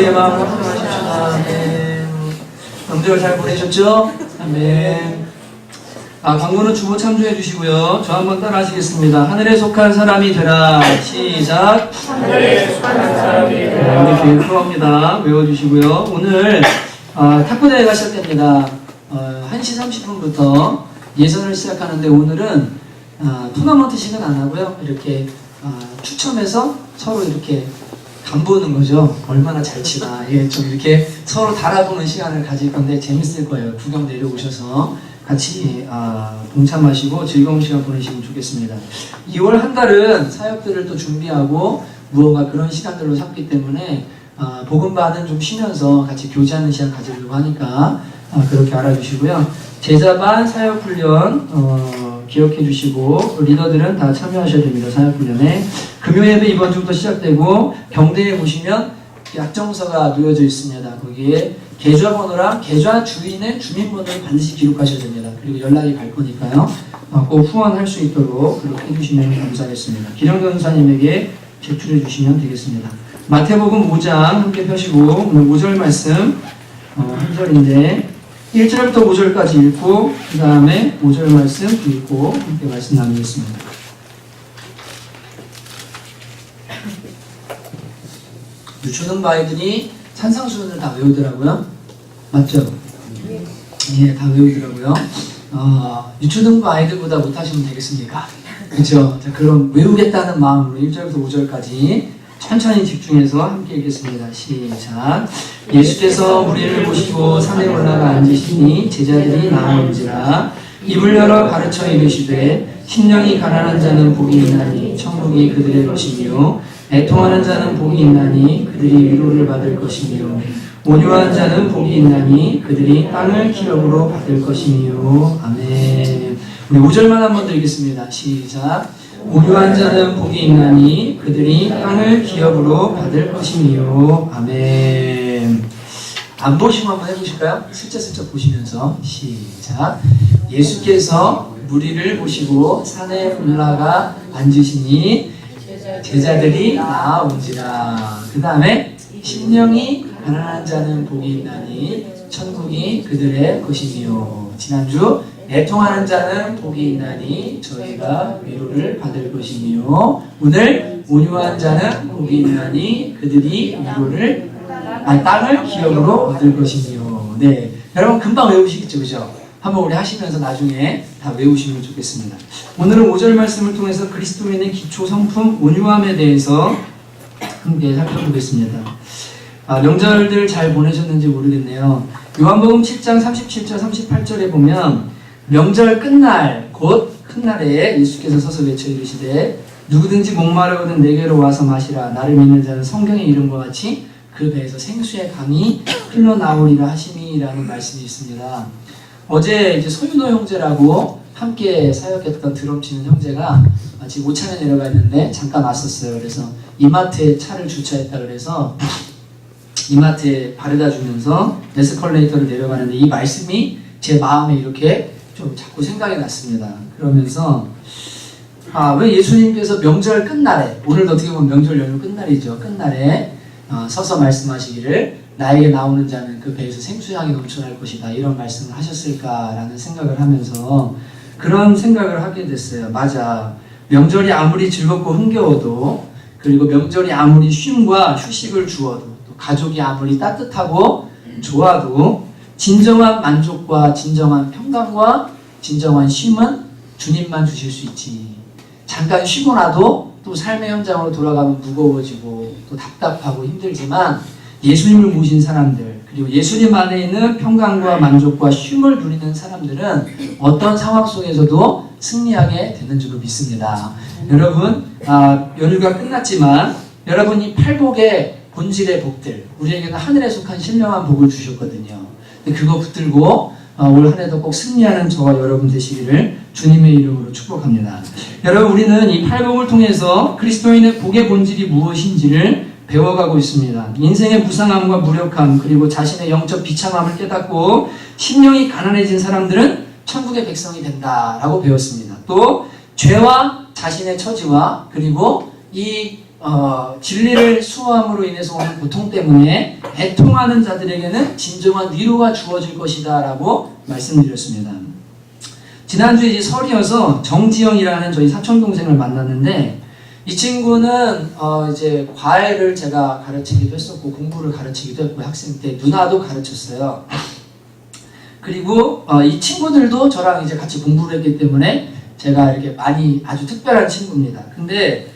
우리의 마음을 합동하십시다. 아멘. 명절 잘 보내셨죠? 아멘. 광고는 주보 참조해 주시고요. 저 한번 따라 하시겠습니다. 하늘에 속한 사람이 되라. 시작. 하늘에 속한 사람이 되라. 우리 교회 프로입니다. 외워주시고요. 오늘 탁구대회가 시작됩니다. 1시 30분부터 예선을 시작하는데 오늘은 토너먼트식은 안 하고요. 이렇게 추첨해서 서로 이렇게 간보는 거죠. 얼마나 잘 치나. 좀 이렇게 서로 달아보는 시간을 가질 건데 재밌을 거예요. 구경 내려오셔서 같이 동참하시고 즐거운 시간 보내시면 좋겠습니다. 2월 한 달은 사역들을 또 준비하고 무언가 그런 시간들로 샀기 때문에 복음반은 좀 쉬면서 같이 교제하는 시간 가지려고 하니까 그렇게 알아주시고요. 제자반 사역훈련 기억해 주시고 리더들은 다 참여하셔야 됩니다. 사역훈련에 금요예배 이번 주부터 시작되고 경대에 보시면 약정서가 놓여져 있습니다. 거기에 계좌번호랑 계좌 주인의 주민번호를 반드시 기록하셔야 됩니다. 그리고 연락이 갈 거니까요. 꼭 후원할 수 있도록 그렇게 해주시면 감사하겠습니다. 기령 전사님에게 제출해 주시면 되겠습니다. 마태복음 5장 함께 펴시고 오늘 5절 말씀 한 절인데 1절부터 5절까지 읽고 그 다음에 5절 말씀 읽고 함께 말씀 나누겠습니다. 유초등부 아이들이 산상수훈을 다 외우더라고요. 맞죠? 예, 다 외우더라고요. 유초등부 아이들보다 못하시면 되겠습니까? 그렇죠? 자, 그럼 외우겠다는 마음으로 1절부터 5절까지 천천히 집중해서 함께 읽겠습니다. 시작. 예수께서 무리를 보시고 산에 올라가 앉으시니 제자들이 나아온지라 입을 열어 가르쳐 이르시되 심령이 가난한 자는 복이 있나니 천국이 그들의 것이며 애통하는 자는 복이 있나니 그들이 위로를 받을 것이며 온유한 자는 복이 있나니 그들이 땅을 기업으로 받을 것이며 아멘. 우리 5절만 한번 더 읽겠습니다. 시작. 온유한 자는 복이 있나니 그들이 땅을 기업으로 받을 것이며 아멘. 안 보시면 한번 해보실까요? 슬쩍슬쩍 보시면서 시작. 예수께서 무리를 보시고 산에 올라가 앉으시니 제자들이 나아온지라. 그 다음에 심령이 가난한 자는 복이 있나니 천국이 그들의 것이며 지난주 애통하는 자는 복이 있나니 저희가 위로를 받을 것이며 오늘 온유한 자는 복이 있나니 그들이 위로를 땅을 기업으로 얻을 것이며. 네, 여러분 금방 외우시겠죠, 그죠? 한번 우리 하시면서 나중에 다 외우시면 좋겠습니다. 오늘은 5절 말씀을 통해서 그리스도인의 기초 성품 온유함에 대해서 함께 살펴보겠습니다. 명절들 잘 보내셨는지 모르겠네요. 요한복음 7장 37절 38절에 보면 명절 끝날 곧 큰날에 예수께서 서서 외쳐 이르시되 누구든지 목마르거든 내게로 와서 마시라. 나를 믿는 자는 성경의 이름과 같이 그 배에서 생수의 강이 흘러나오리라 하시니라는 말씀이 있습니다. 어제 이제 소윤호 형제라고 함께 사역했던 드럼 치는 형제가 지금 오찬에 내려가 있는데 잠깐 왔었어요. 그래서 이마트에 차를 주차했다 그래서 이마트에 바래다 주면서 에스컬레이터를 내려가는데 이 말씀이 제 마음에 이렇게 좀 자꾸 생각이 났습니다. 그러면서 왜 예수님께서 명절 끝날에, 오늘도 어떻게 보면 명절 연휴 끝날이죠. 끝날에 서서 말씀하시기를 나에게 나오는 자는 그 배에서 생수향이 넘쳐날 것이다, 이런 말씀을 하셨을까라는 생각을 하면서 그런 생각을 하게 됐어요. 맞아. 명절이 아무리 즐겁고 흥겨워도, 그리고 명절이 아무리 쉼과 휴식을 주어도, 또 가족이 아무리 따뜻하고 좋아도 진정한 만족과 진정한 평강과 진정한 쉼은 주님만 주실 수 있지. 잠깐 쉬고 나도 또 삶의 현장으로 돌아가면 무거워지고 또 답답하고 힘들지만 예수님을 모신 사람들, 그리고 예수님 안에 있는 평강과 만족과 쉼을 누리는 사람들은 어떤 상황 속에서도 승리하게 되는 줄 믿습니다. 여러분, 연휴가 끝났지만 여러분 이 팔복의 본질의 복들, 우리에게는 하늘에 속한 신령한 복을 주셨거든요. 근데 그거 붙들고 올 한 해도 꼭 승리하는 저와 여러분 되시기를 주님의 이름으로 축복합니다. 여러분, 우리는 이 팔복을 통해서 그리스도인의 복의 본질이 무엇인지를 배워가고 있습니다. 인생의 무상함과 무력함, 그리고 자신의 영적 비참함을 깨닫고 심령이 가난해진 사람들은 천국의 백성이 된다라고 배웠습니다. 또 죄와 자신의 처지와 그리고 이 진리를 수호함으로 인해서 오는 고통 때문에 애통하는 자들에게는 진정한 위로가 주어질 것이다 라고 말씀드렸습니다. 지난주에 이제 설이어서 정지영이라는 저희 사촌동생을 만났는데, 이 친구는 이제 과외를 제가 가르치기도 했었고 공부를 가르치기도 했고 학생 때 누나도 가르쳤어요. 그리고 이 친구들도 저랑 이제 같이 공부를 했기 때문에 제가 이렇게 많이 아주 특별한 친구입니다. 근데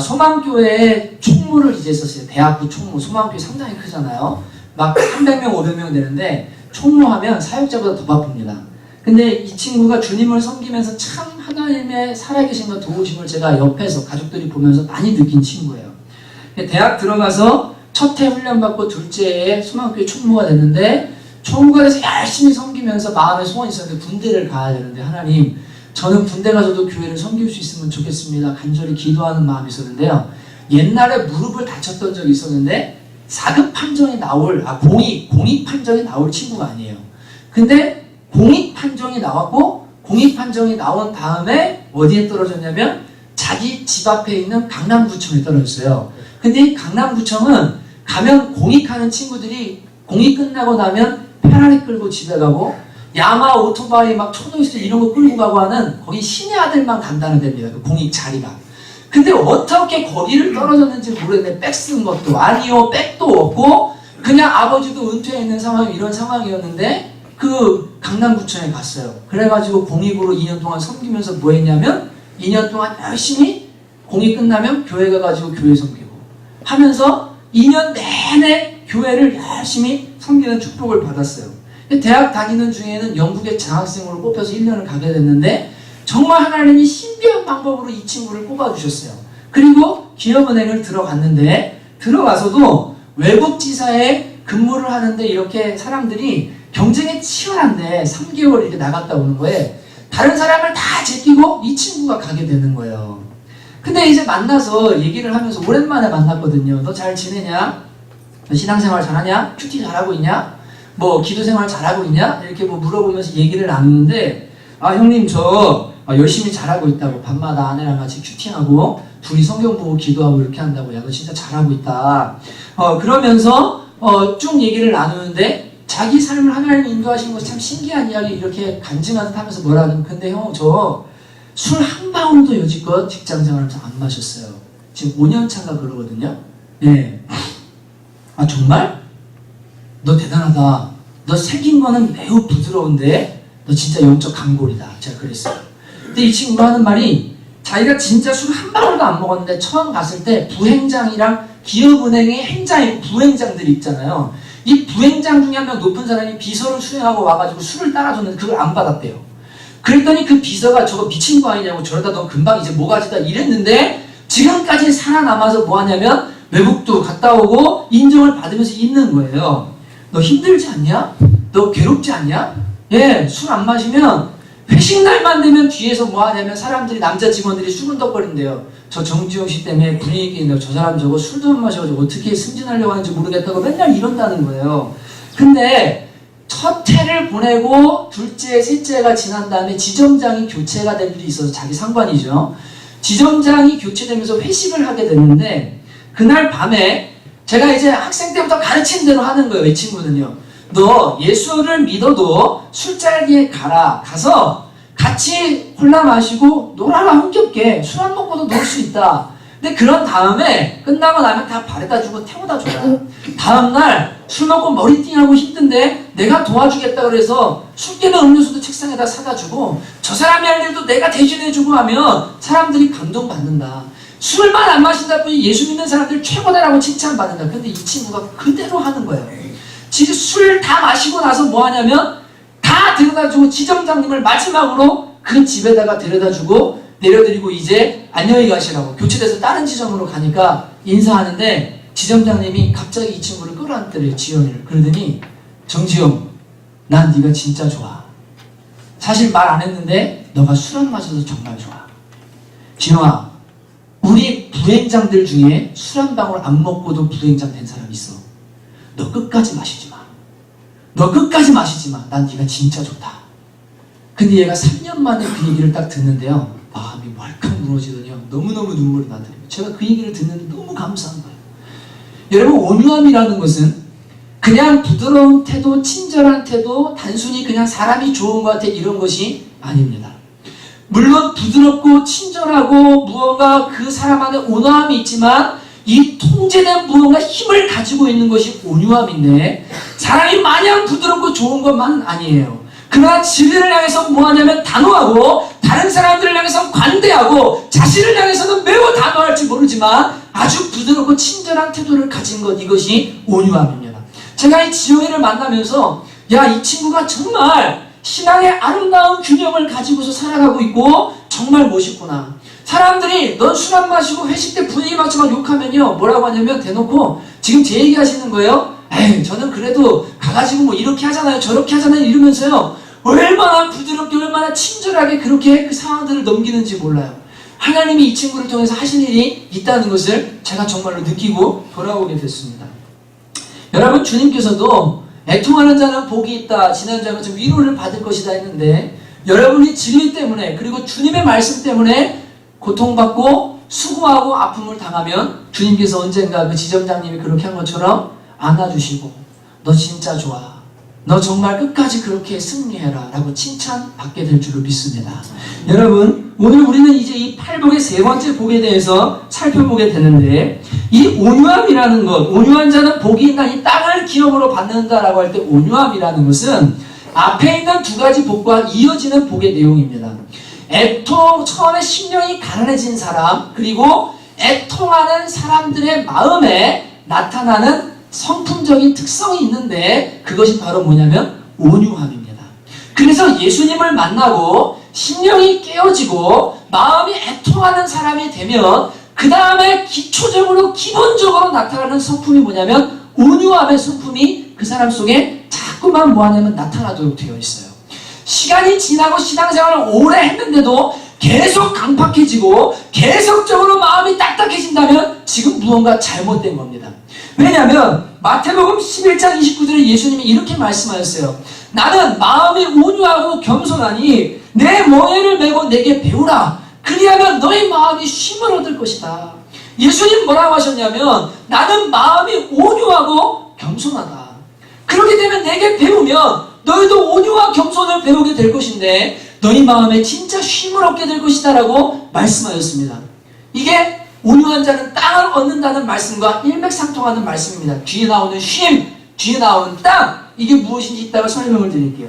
소망교회에 총무를 이제 했었어요. 대학부 총무. 소망교회 상당히 크잖아요. 막 300명, 500명 되는데 총무하면 사역자보다 더 바쁩니다. 근데 이 친구가 주님을 섬기면서 참 하나님의 살아계신과 도우심을 제가 옆에서 가족들이 보면서 많이 느낀 친구예요. 대학 들어가서 첫 해 훈련받고 둘째 해 소망교회 총무가 됐는데, 총무가 돼서 열심히 섬기면서 마음에 소원이 있었는데 군대를 가야 되는데, 하나님 저는 군대 가서도 교회를 섬길 수 있으면 좋겠습니다. 간절히 기도하는 마음이 있었는데요. 옛날에 무릎을 다쳤던 적이 있었는데 4급 판정이 나올, 공익 판정이 나올 친구가 아니에요. 근데 공익 판정이 나왔고, 공익 판정이 나온 다음에 어디에 떨어졌냐면 자기 집 앞에 있는 강남구청에 떨어졌어요. 근데 이 강남구청은 가면 공익하는 친구들이 공익 끝나고 나면 페라리 끌고 집에 가고 야마 오토바이 막 초등학생 이런 거 끌고 가고 하는 거기 신의 아들만 간다는 데입니다. 그 공익 자리가. 근데 어떻게 거기를 떨어졌는지 모르겠네. 백 쓴 것도 아니요, 백도 없고 그냥 아버지도 은퇴해 있는 상황, 이런 상황이었는데 그 강남구청에 갔어요. 그래가지고 공익으로 2년 동안 섬기면서 뭐 했냐면 2년 동안 열심히 공익 끝나면 교회 가가지고 교회 섬기고 하면서 2년 내내 교회를 열심히 섬기는 축복을 받았어요. 대학 다니는 중에는 영국의 장학생으로 뽑혀서 1년을 가게 됐는데 정말 하나님이 신비한 방법으로 이 친구를 뽑아주셨어요. 그리고 기업은행을 들어갔는데, 들어가서도 외국 지사에 근무를 하는데 이렇게 사람들이 경쟁이 치열한데 3개월 이렇게 나갔다 오는 거에 다른 사람을 다 제끼고 이 친구가 가게 되는 거예요. 근데 이제 만나서 얘기를 하면서 오랜만에 만났거든요. 너 잘 지내냐? 너 신앙생활 잘하냐? 큐티 잘하고 있냐? 뭐 기도생활 잘하고 있냐? 이렇게 뭐 물어보면서 얘기를 나누는데, 형님 저 열심히 잘하고 있다고, 밤마다 아내랑 같이 큐티하고 둘이 성경 보고 기도하고 이렇게 한다고. 야, 너 진짜 잘하고 있다. 그러면서 쭉 얘기를 나누는데 자기 삶을 하나님이 인도하신 것이 참 신기한 이야기 이렇게 간증하듯 하면서 뭐라 하면, 근데 형 저 술 한 방울도 여지껏 직장생활하면서 안 마셨어요. 지금 5년 차가 그러거든요. 네. 정말? 너 대단하다. 너 생긴 거는 매우 부드러운데 너 진짜 영적 강골이다. 제가 그랬어요. 근데 이 친구가 하는 말이, 자기가 진짜 술 한 방울도 안 먹었는데 처음 갔을 때 부행장이랑 기업은행의 행장이고 부행장들이 있잖아요. 이 부행장 중에 한 명 높은 사람이 비서를 수행하고 와가지고 술을 따라줬는데 그걸 안 받았대요. 그랬더니 그 비서가 저거 미친 거 아니냐고, 저러다 너 금방 이제 모가지다 이랬는데 지금까지 살아남아서 뭐 하냐면 외국도 갔다 오고 인정을 받으면서 있는 거예요. 너 힘들지 않냐? 너 괴롭지 않냐? 예, 술 안 마시면 회식 날만 되면 뒤에서 뭐 하냐면 사람들이, 남자 직원들이 수근덕거린대요. 저 정지용 씨 때문에 분위기, 저 사람 저거 술도 안 마셔가지고 어떻게 승진하려고 하는지 모르겠다고 맨날 이런다는 거예요. 근데 첫 해를 보내고 둘째, 셋째가 지난 다음에 지점장이 교체가 될 일이 있어서, 자기 상관이죠. 지점장이 교체되면서 회식을 하게 되는데 그날 밤에 제가 이제 학생 때부터 가르친 대로 하는 거예요. 이 친구는요. 너 예수를 믿어도 술자리에 가서 같이 콜라 마시고 놀아라, 흥겹게. 술 안 먹고도 놀 수 있다. 근데 그런 다음에 끝나고 나면 다 바래다 주고 태워다 줘라. 다음날 술 먹고 머리띵하고 힘든데 내가 도와주겠다 그래서 술 깨는 음료수도 책상에다 사다 주고 저 사람이 할 일도 내가 대신해주고 하면 사람들이 감동받는다. 술만 안 마신다 뿐이 예수 믿는 사람들 최고다라고 칭찬받는다. 근데 이 친구가 그대로 하는 거예요. 진짜 술 다 마시고 나서 뭐 하냐면 다 데려다주고 지점장님을 마지막으로 그 집에다가 데려다주고 내려드리고 이제 안녕히 가시라고, 교체돼서 다른 지점으로 가니까 인사하는데 지점장님이 갑자기 이 친구를 끌어안더래요. 지영이를. 그러더니, 정지영, 난 네가 진짜 좋아. 사실 말 안 했는데 너가 술 안 마셔서 정말 좋아. 지영아, 우리 부행장들 중에 술 한 방울 안 먹고도 부행장 된 사람 있어. 너 끝까지 마시지 마. 너 끝까지 마시지 마. 난 네가 진짜 좋다. 근데 얘가 3년 만에 그 얘기를 딱 듣는데요. 마음이 왈칵 무너지더니요. 너무너무 눈물이 나더래요. 제가 그 얘기를 듣는데 너무 감사한 거예요. 여러분, 온유함이라는 것은 그냥 부드러운 태도, 친절한 태도, 단순히 그냥 사람이 좋은 것 같아 이런 것이 아닙니다. 물론 부드럽고 친절하고 무언가 그 사람 안에 온화함이 있지만 이 통제된 무언가 힘을 가지고 있는 것이 온유함인데, 사람이 마냥 부드럽고 좋은 것만은 아니에요. 그러나 진리를 향해서 뭐하냐면 단호하고, 다른 사람들을 향해서 관대하고, 자신을 향해서는 매우 단호할지 모르지만 아주 부드럽고 친절한 태도를 가진 것, 이것이 온유함입니다. 제가 이 지영이를 만나면서 야, 이 친구가 정말 신앙의 아름다운 균형을 가지고서 살아가고 있고 정말 멋있구나. 사람들이 넌 술 안 마시고 회식 때 분위기 맞춰 욕하면요, 뭐라고 하냐면 대놓고 지금 제 얘기 하시는 거예요. 에이, 저는 그래도 가가지고 뭐 이렇게 하잖아요, 저렇게 하잖아요 이러면서요, 얼마나 부드럽게 얼마나 친절하게 그렇게 그 상황들을 넘기는지 몰라요. 하나님이 이 친구를 통해서 하신 일이 있다는 것을 제가 정말로 느끼고 돌아오게 됐습니다. 여러분, 주님께서도 애통하는 자는 복이 있다, 지난주에 좀 위로를 받을 것이다 했는데, 여러분이 진리 때문에 그리고 주님의 말씀 때문에 고통받고 수고하고 아픔을 당하면 주님께서 언젠가 그 지점장님이 그렇게 한 것처럼 안아주시고 너 진짜 좋아, 너 정말 끝까지 그렇게 승리해라 라고 칭찬받게 될 줄을 믿습니다. 여러분, 오늘 우리는 이제 이 팔복의 세 번째 복에 대해서 살펴보게 되는데, 이 온유함이라는 것, 온유한 자는 복이 있다, 이 땅을 기업으로 받는다라고 할 때 온유함이라는 것은 앞에 있는 두 가지 복과 이어지는 복의 내용입니다. 애통, 처음에 심령이 가난해진 사람, 그리고 애통하는 사람들의 마음에 나타나는 성품적인 특성이 있는데, 그것이 바로 뭐냐면 온유함입니다. 그래서 예수님을 만나고 심령이 깨어지고 마음이 애통하는 사람이 되면 그 다음에 기초적으로 기본적으로 나타나는 성품이 뭐냐면 온유함의 성품이 그 사람 속에 자꾸만 뭐하냐면 나타나도록 되어 있어요. 시간이 지나고 신앙생활을 오래 했는데도 계속 강팍해지고 계속적으로 마음이 딱딱해진다면 지금 무언가 잘못된 겁니다. 왜냐하면 마태복음 11장 29절에 예수님이 이렇게 말씀하셨어요. 나는 마음이 온유하고 겸손하니 내 멍에를 메고 내게 배우라. 그리하면 너희 마음이 쉼을 얻을 것이다. 예수님 뭐라고 하셨냐면 나는 마음이 온유하고 겸손하다. 그렇게 되면 내게 배우면 너희도 온유와 겸손을 배우게 될 것인데 너희 마음에 진짜 쉼을 얻게 될 것이다 라고 말씀하셨습니다. 이게 온유한 자는 땅을 얻는다는 말씀과 일맥상통하는 말씀입니다. 뒤에 나오는 쉼, 뒤에 나오는 땅, 이게 무엇인지 이따가 설명을 드릴게요.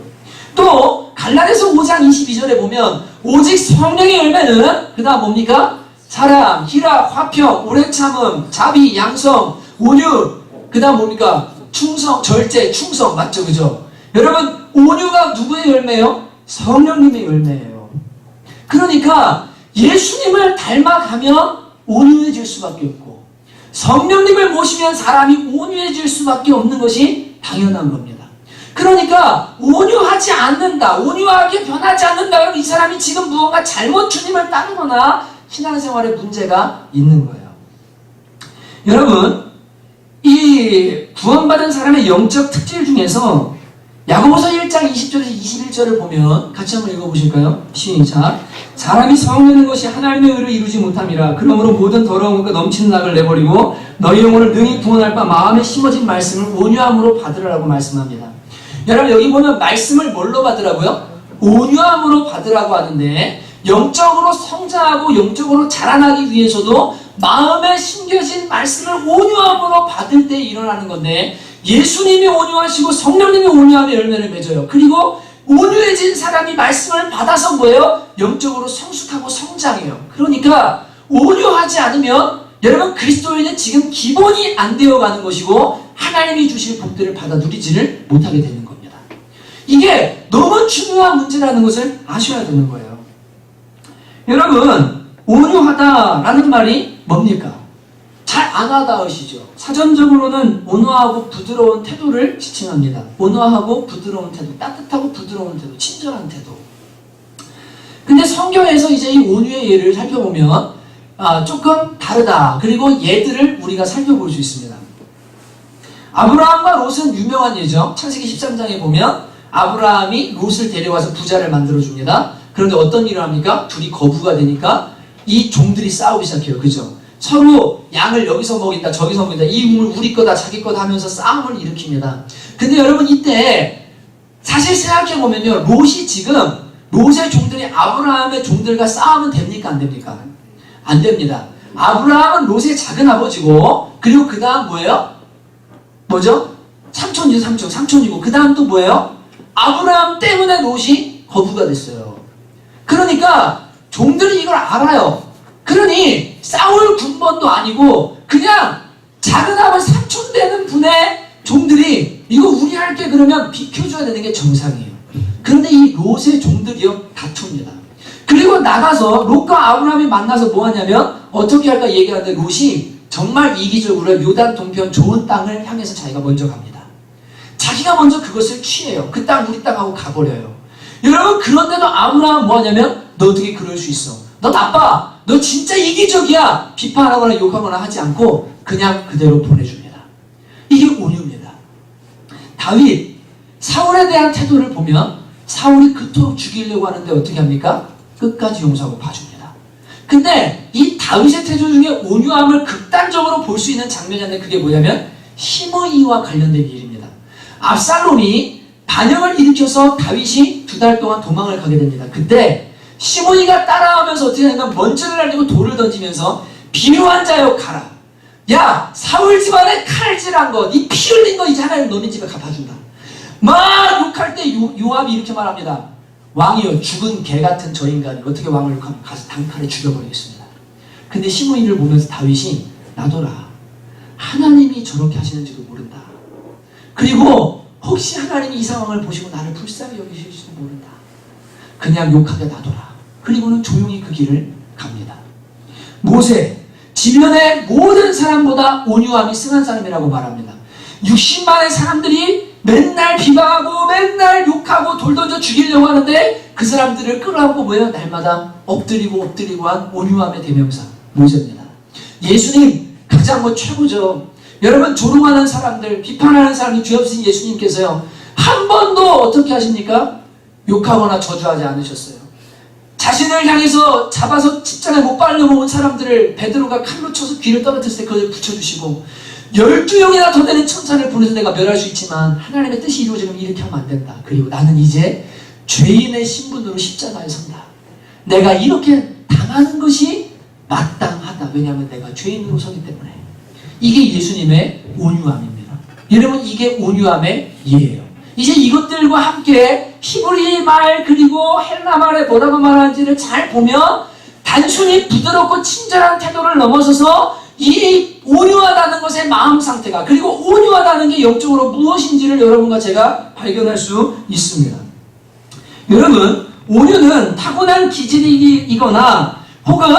또 갈라디아서 5장 22절에 보면 오직 성령의 열매는 그 다음 뭡니까? 사랑, 희락, 화평, 오래 참음, 자비, 양성, 온유, 그 다음 뭡니까? 충성, 절제, 충성, 맞죠? 그죠? 여러분, 온유가 누구의 열매예요? 성령님의 열매예요. 그러니까 예수님을 닮아가면 온유해질 수밖에 없고, 성령님을 모시면 사람이 온유해질 수밖에 없는 것이 당연한 겁니다. 그러니까 온유하지 않는다, 온유하게 변하지 않는다 그러면 이 사람이 지금 무언가 잘못 주님을 따르거나 신앙생활에 문제가 있는 거예요. 여러분, 이 구원받은 사람의 영적 특질 중에서 야고보서 1장 20절에서 21절을 보면 같이 한번 읽어보실까요? 시작. 사람이 성내는 것이 하나님의 의를 이루지 못함이라. 그러므로 모든 더러운 것과 넘치는 낙을 내버리고 너희 영혼을 능히 구원할 바 마음에 심어진 말씀을 온유함으로 받으라고 말씀합니다. 여러분, 여기 보면 말씀을 뭘로 받으라고요? 온유함으로 받으라고 하는데, 영적으로 성장하고 영적으로 자라나기 위해서도 마음에 심겨진 말씀을 온유함으로 받을 때 일어나는 건데, 예수님이 온유하시고 성령님이 온유함의 열매를 맺어요. 그리고 온유해진 사람이 말씀을 받아서 뭐예요? 영적으로 성숙하고 성장해요. 그러니까 온유하지 않으면 여러분, 그리스도인은 지금 기본이 안 되어가는 것이고 하나님이 주실 복들을 받아 누리지를 못하게 되는 겁니다. 이게 너무 중요한 문제라는 것을 아셔야 되는 거예요. 여러분, 온유하다라는 말이 뭡니까? 잘 안 와닿으시죠? 사전적으로는 온화하고 부드러운 태도를 지칭합니다. 온화하고 부드러운 태도, 따뜻하고 부드러운 태도, 친절한 태도. 근데 성경에서 이제 이 온유의 예를 살펴보면 조금 다르다. 그리고 예들을 우리가 살펴볼 수 있습니다. 아브라함과 롯은 유명한 예죠. 창세기 13장에 보면 아브라함이 롯을 데려와서 부자를 만들어줍니다. 그런데 어떤 일을 합니까? 둘이 거부가 되니까 이 종들이 싸우기 시작해요. 그죠? 서로 양을 여기서 먹인다 저기서 먹인다 이 우물 우리 거다 자기 거다 하면서 싸움을 일으킵니다. 근데 여러분 이때 사실 생각해보면요 롯이 지금 롯의 종들이 아브라함의 종들과 싸우면 됩니까 안 됩니까? 안 됩니다. 아브라함은 롯의 작은 아버지고 그리고 그 다음 뭐예요? 뭐죠? 삼촌이고 그 다음 또 뭐예요? 아브라함 때문에 롯이 거부가 됐어요. 그러니까 종들이 이걸 알아요. 그러니 싸울 군번도 아니고 그냥 작은 아버지 삼촌 되는 분의 종들이 이거 우리 할게 그러면 비켜줘야 되는 게 정상이에요. 그런데 이 롯의 종들이요 다툽니다. 그리고 나가서 롯과 아브라함이 만나서 뭐 하냐면 어떻게 할까 얘기하는데 롯이 정말 이기적으로 요단 동편 좋은 땅을 향해서 자기가 먼저 갑니다. 자기가 먼저 그것을 취해요. 그 땅 우리 땅하고 가버려요. 여러분 그런데도 아브라함은 뭐 하냐면 너 어떻게 그럴 수 있어? 너 나빠. 너 진짜 이기적이야. 비판하거나 욕하거나 하지 않고 그냥 그대로 보내줍니다. 이게 온유입니다. 다윗 사울에 대한 태도를 보면 사울이 그토록 죽이려고 하는데 어떻게 합니까? 끝까지 용서하고 봐줍니다. 근데 이 다윗의 태도 중에 온유함을 극단적으로 볼 수 있는 장면인데 그게 뭐냐면 시므이와 관련된 일입니다. 압살롬이 반역을 일으켜서 다윗이 2달 동안 도망을 가게 됩니다. 그때 시므이가 따라하면서 어떻게 하냐면 먼지를 날리고 돌을 던지면서 비묘한 자여 가라. 야 사울 집안에 칼질한 거 이 피 흘린 거 이제 하나님 너네 집에 갚아준다. 막 욕할 때 요압이 이렇게 말합니다. 왕이여 죽은 개 같은 저 인간이 어떻게 왕을 욕하면 가서 단칼에 죽여버리겠습니다. 근데 시므이를 보면서 다윗이 놔둬라. 하나님이 저렇게 하시는지도 모른다. 그리고 혹시 하나님이 이 상황을 보시고 나를 불쌍히 여기실지도 모른다. 그냥 욕하게 놔둬라. 그리고는 조용히 그 길을 갑니다. 모세 지면의 모든 사람보다 온유함이 승한 사람이라고 말합니다. 60만의 사람들이 맨날 비방하고 맨날 욕하고 돌 던져 죽이려고 하는데 그 사람들을 끌어안고 뭐예요? 날마다 엎드리고 한 온유함의 대명사 모세입니다. 예수님 가장 최고죠. 여러분 조롱하는 사람들 비판하는 사람이 죄 없으신 예수님께서요 한 번도 어떻게 하십니까? 욕하거나 저주하지 않으셨어요. 자신을 향해서 잡아서 십자가에 못 박려먹은 사람들을 베드로가 칼로 쳐서 귀를 떨어뜨렸을 때 그걸 붙여주시고 12명이나 더 되는 천사를 보내서 내가 멸할 수 있지만 하나님의 뜻이 이루어지면 이렇게 하면 안 된다. 그리고 나는 이제 죄인의 신분으로 십자가에 선다. 내가 이렇게 당하는 것이 마땅하다. 왜냐하면 내가 죄인으로 서기 때문에. 이게 예수님의 온유함입니다. 여러분 이게 온유함의 예예요. 이제 이것들과 함께 히브리 말 그리고 헬라 말에 뭐라고 말하는지를 잘 보면 단순히 부드럽고 친절한 태도를 넘어서서 이 온유하다는 것의 마음 상태가 그리고 온유하다는 게 영적으로 무엇인지를 여러분과 제가 발견할 수 있습니다. 여러분 온유는 타고난 기질이거나 혹은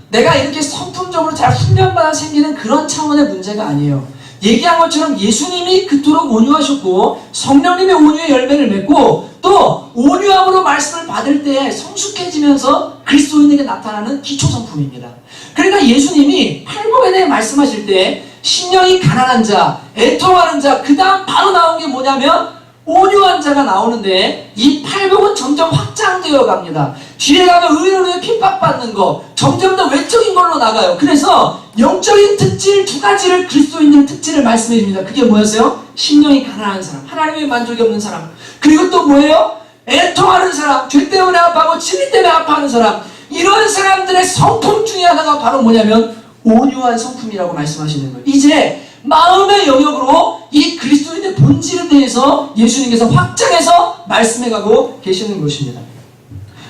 내가 이렇게 성품적으로 잘 훈련받아 생기는 그런 차원의 문제가 아니에요. 얘기한 것처럼 예수님이 그토록 온유하셨고 성령님의 온유의 열매를 맺고 또 온유함으로 말씀을 받을 때 성숙해지면서 그리스도인에게 나타나는 기초성품입니다. 그러니까 예수님이 팔복에 대해 말씀하실 때 심령이 가난한 자, 애통하는 자, 그 다음 바로 나온 게 뭐냐면 온유한 자가 나오는데 이 팔복은 점점 확장되어 갑니다. 뒤에 가면 의로의 핍박받는 거 점점 더 외적인 걸로 나가요. 그래서 영적인 특질 2가지를 그리스도인의 특질을 말씀해 줍니다. 그게 뭐였어요? 심령이 가난한 사람, 하나님의 만족이 없는 사람, 그리고 또 뭐예요? 애통하는 사람, 죄 때문에 아파하고 진리 때문에 아파하는 사람. 이런 사람들의 성품 중에 하나가 바로 뭐냐면 온유한 성품이라고 말씀하시는 거예요. 이제 마음의 영역으로 이 그리스도인의 본질에 대해서 예수님께서 확장해서 말씀해가고 계시는 것입니다.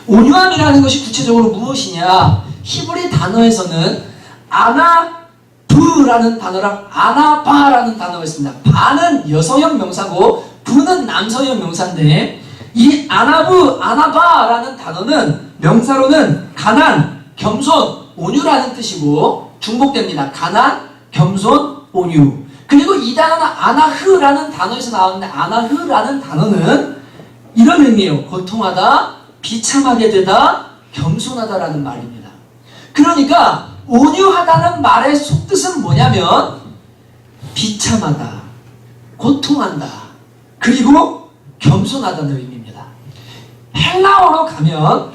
온유함이라는 것이 구체적으로 무엇이냐? 히브리 단어에서는 아나브라는 단어랑 아나바라는 단어가 있습니다. 바는 여성형 명사고 부는 남성형 명사인데 이 아나브, 아나바라는 단어는 명사로는 가난, 겸손, 온유라는 뜻이고 중복됩니다. 가난, 겸손, 온유. 그리고 이 단어는 아나흐라는 단어에서 나왔는데 아나흐라는 단어는 이런 의미예요. 고통하다, 비참하게 되다, 겸손하다라는 말입니다. 그러니까 온유하다는 말의 속뜻은 뭐냐면 비참하다, 고통한다, 그리고 겸손하다는 의미입니다. 헬라어로 가면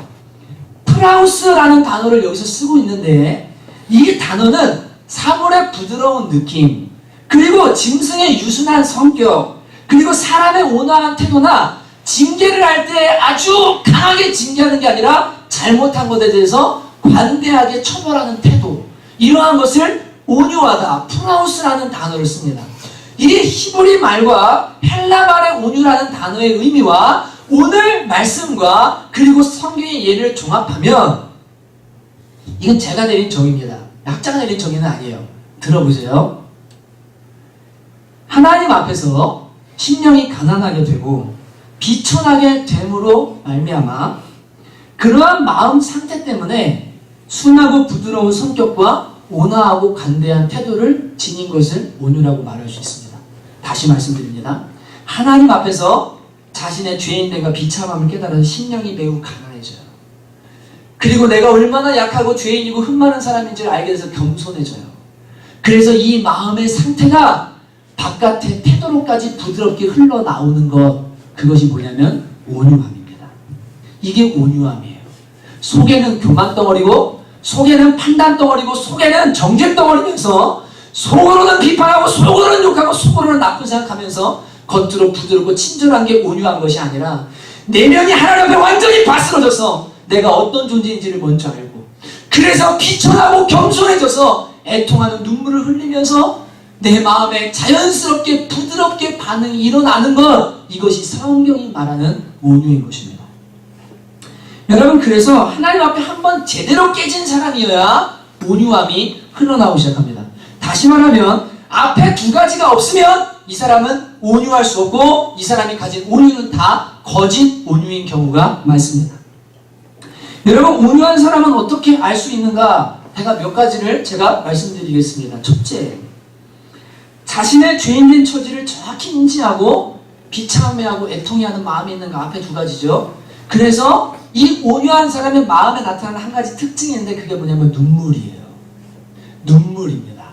프라우스라는 단어를 여기서 쓰고 있는데 이 단어는 사물의 부드러운 느낌, 그리고 짐승의 유순한 성격, 그리고 사람의 온화한 태도나 징계를 할 때 아주 강하게 징계하는 게 아니라 잘못한 것에 대해서 관대하게 처벌하는 태도, 이러한 것을 온유하다, 프라우스라는 단어를 씁니다. 이 히브리 말과 헬라 말의 온유라는 단어의 의미와 오늘 말씀과 그리고 성경의 예를 종합하면 이건 제가 내린 정의입니다. 약자가 내린 정의는 아니에요. 들어보세요. 하나님 앞에서 심령이 가난하게 되고 비천하게 됨으로 말미암아 그러한 마음 상태 때문에 순하고 부드러운 성격과 온화하고 관대한 태도를 지닌 것을 온유라고 말할 수 있습니다. 다시 말씀드립니다. 하나님 앞에서 자신의 죄인됨과 비참함을 깨달아서 심령이 매우 가난해져요. 그리고 내가 얼마나 약하고 죄인이고 흠 많은 사람인지를 알게 돼서 겸손해져요. 그래서 이 마음의 상태가 바깥의 태도로까지 부드럽게 흘러나오는 것, 그것이 뭐냐면 온유함입니다. 이게 온유함이에요. 속에는 교만덩어리고 속에는 판단덩어리고 속에는 정죄덩어리면서 속으로는 비판하고 속으로는 욕하고 속으로는 나쁜 생각하면서 겉으로 부드럽고 친절한 게 온유한 것이 아니라 내면이 하나님 앞에 완전히 바스러져서 내가 어떤 존재인지를 먼저 알고 그래서 비천하고 겸손해져서 애통하는 눈물을 흘리면서 내 마음에 자연스럽게 부드럽게 반응이 일어나는 것, 이것이 성경이 말하는 온유인 것입니다. 여러분, 그래서 하나님 앞에 한번 제대로 깨진 사람이어야 온유함이 흘러나오기 시작합니다. 다시 말하면 앞에 두 가지가 없으면 이 사람은 온유할 수 없고 이 사람이 가진 온유는 다 거짓 온유인 경우가 많습니다. 여러분, 온유한 사람은 어떻게 알 수 있는가? 몇 가지를 제가 말씀드리겠습니다. 첫째, 자신의 죄인된 처지를 정확히 인지하고 비참해하고 애통해하는 마음이 있는가? 앞에 두 가지죠. 그래서 이 온유한 사람의 마음에 나타나는 한 가지 특징이 있는데 그게 뭐냐면 눈물이에요. 눈물입니다.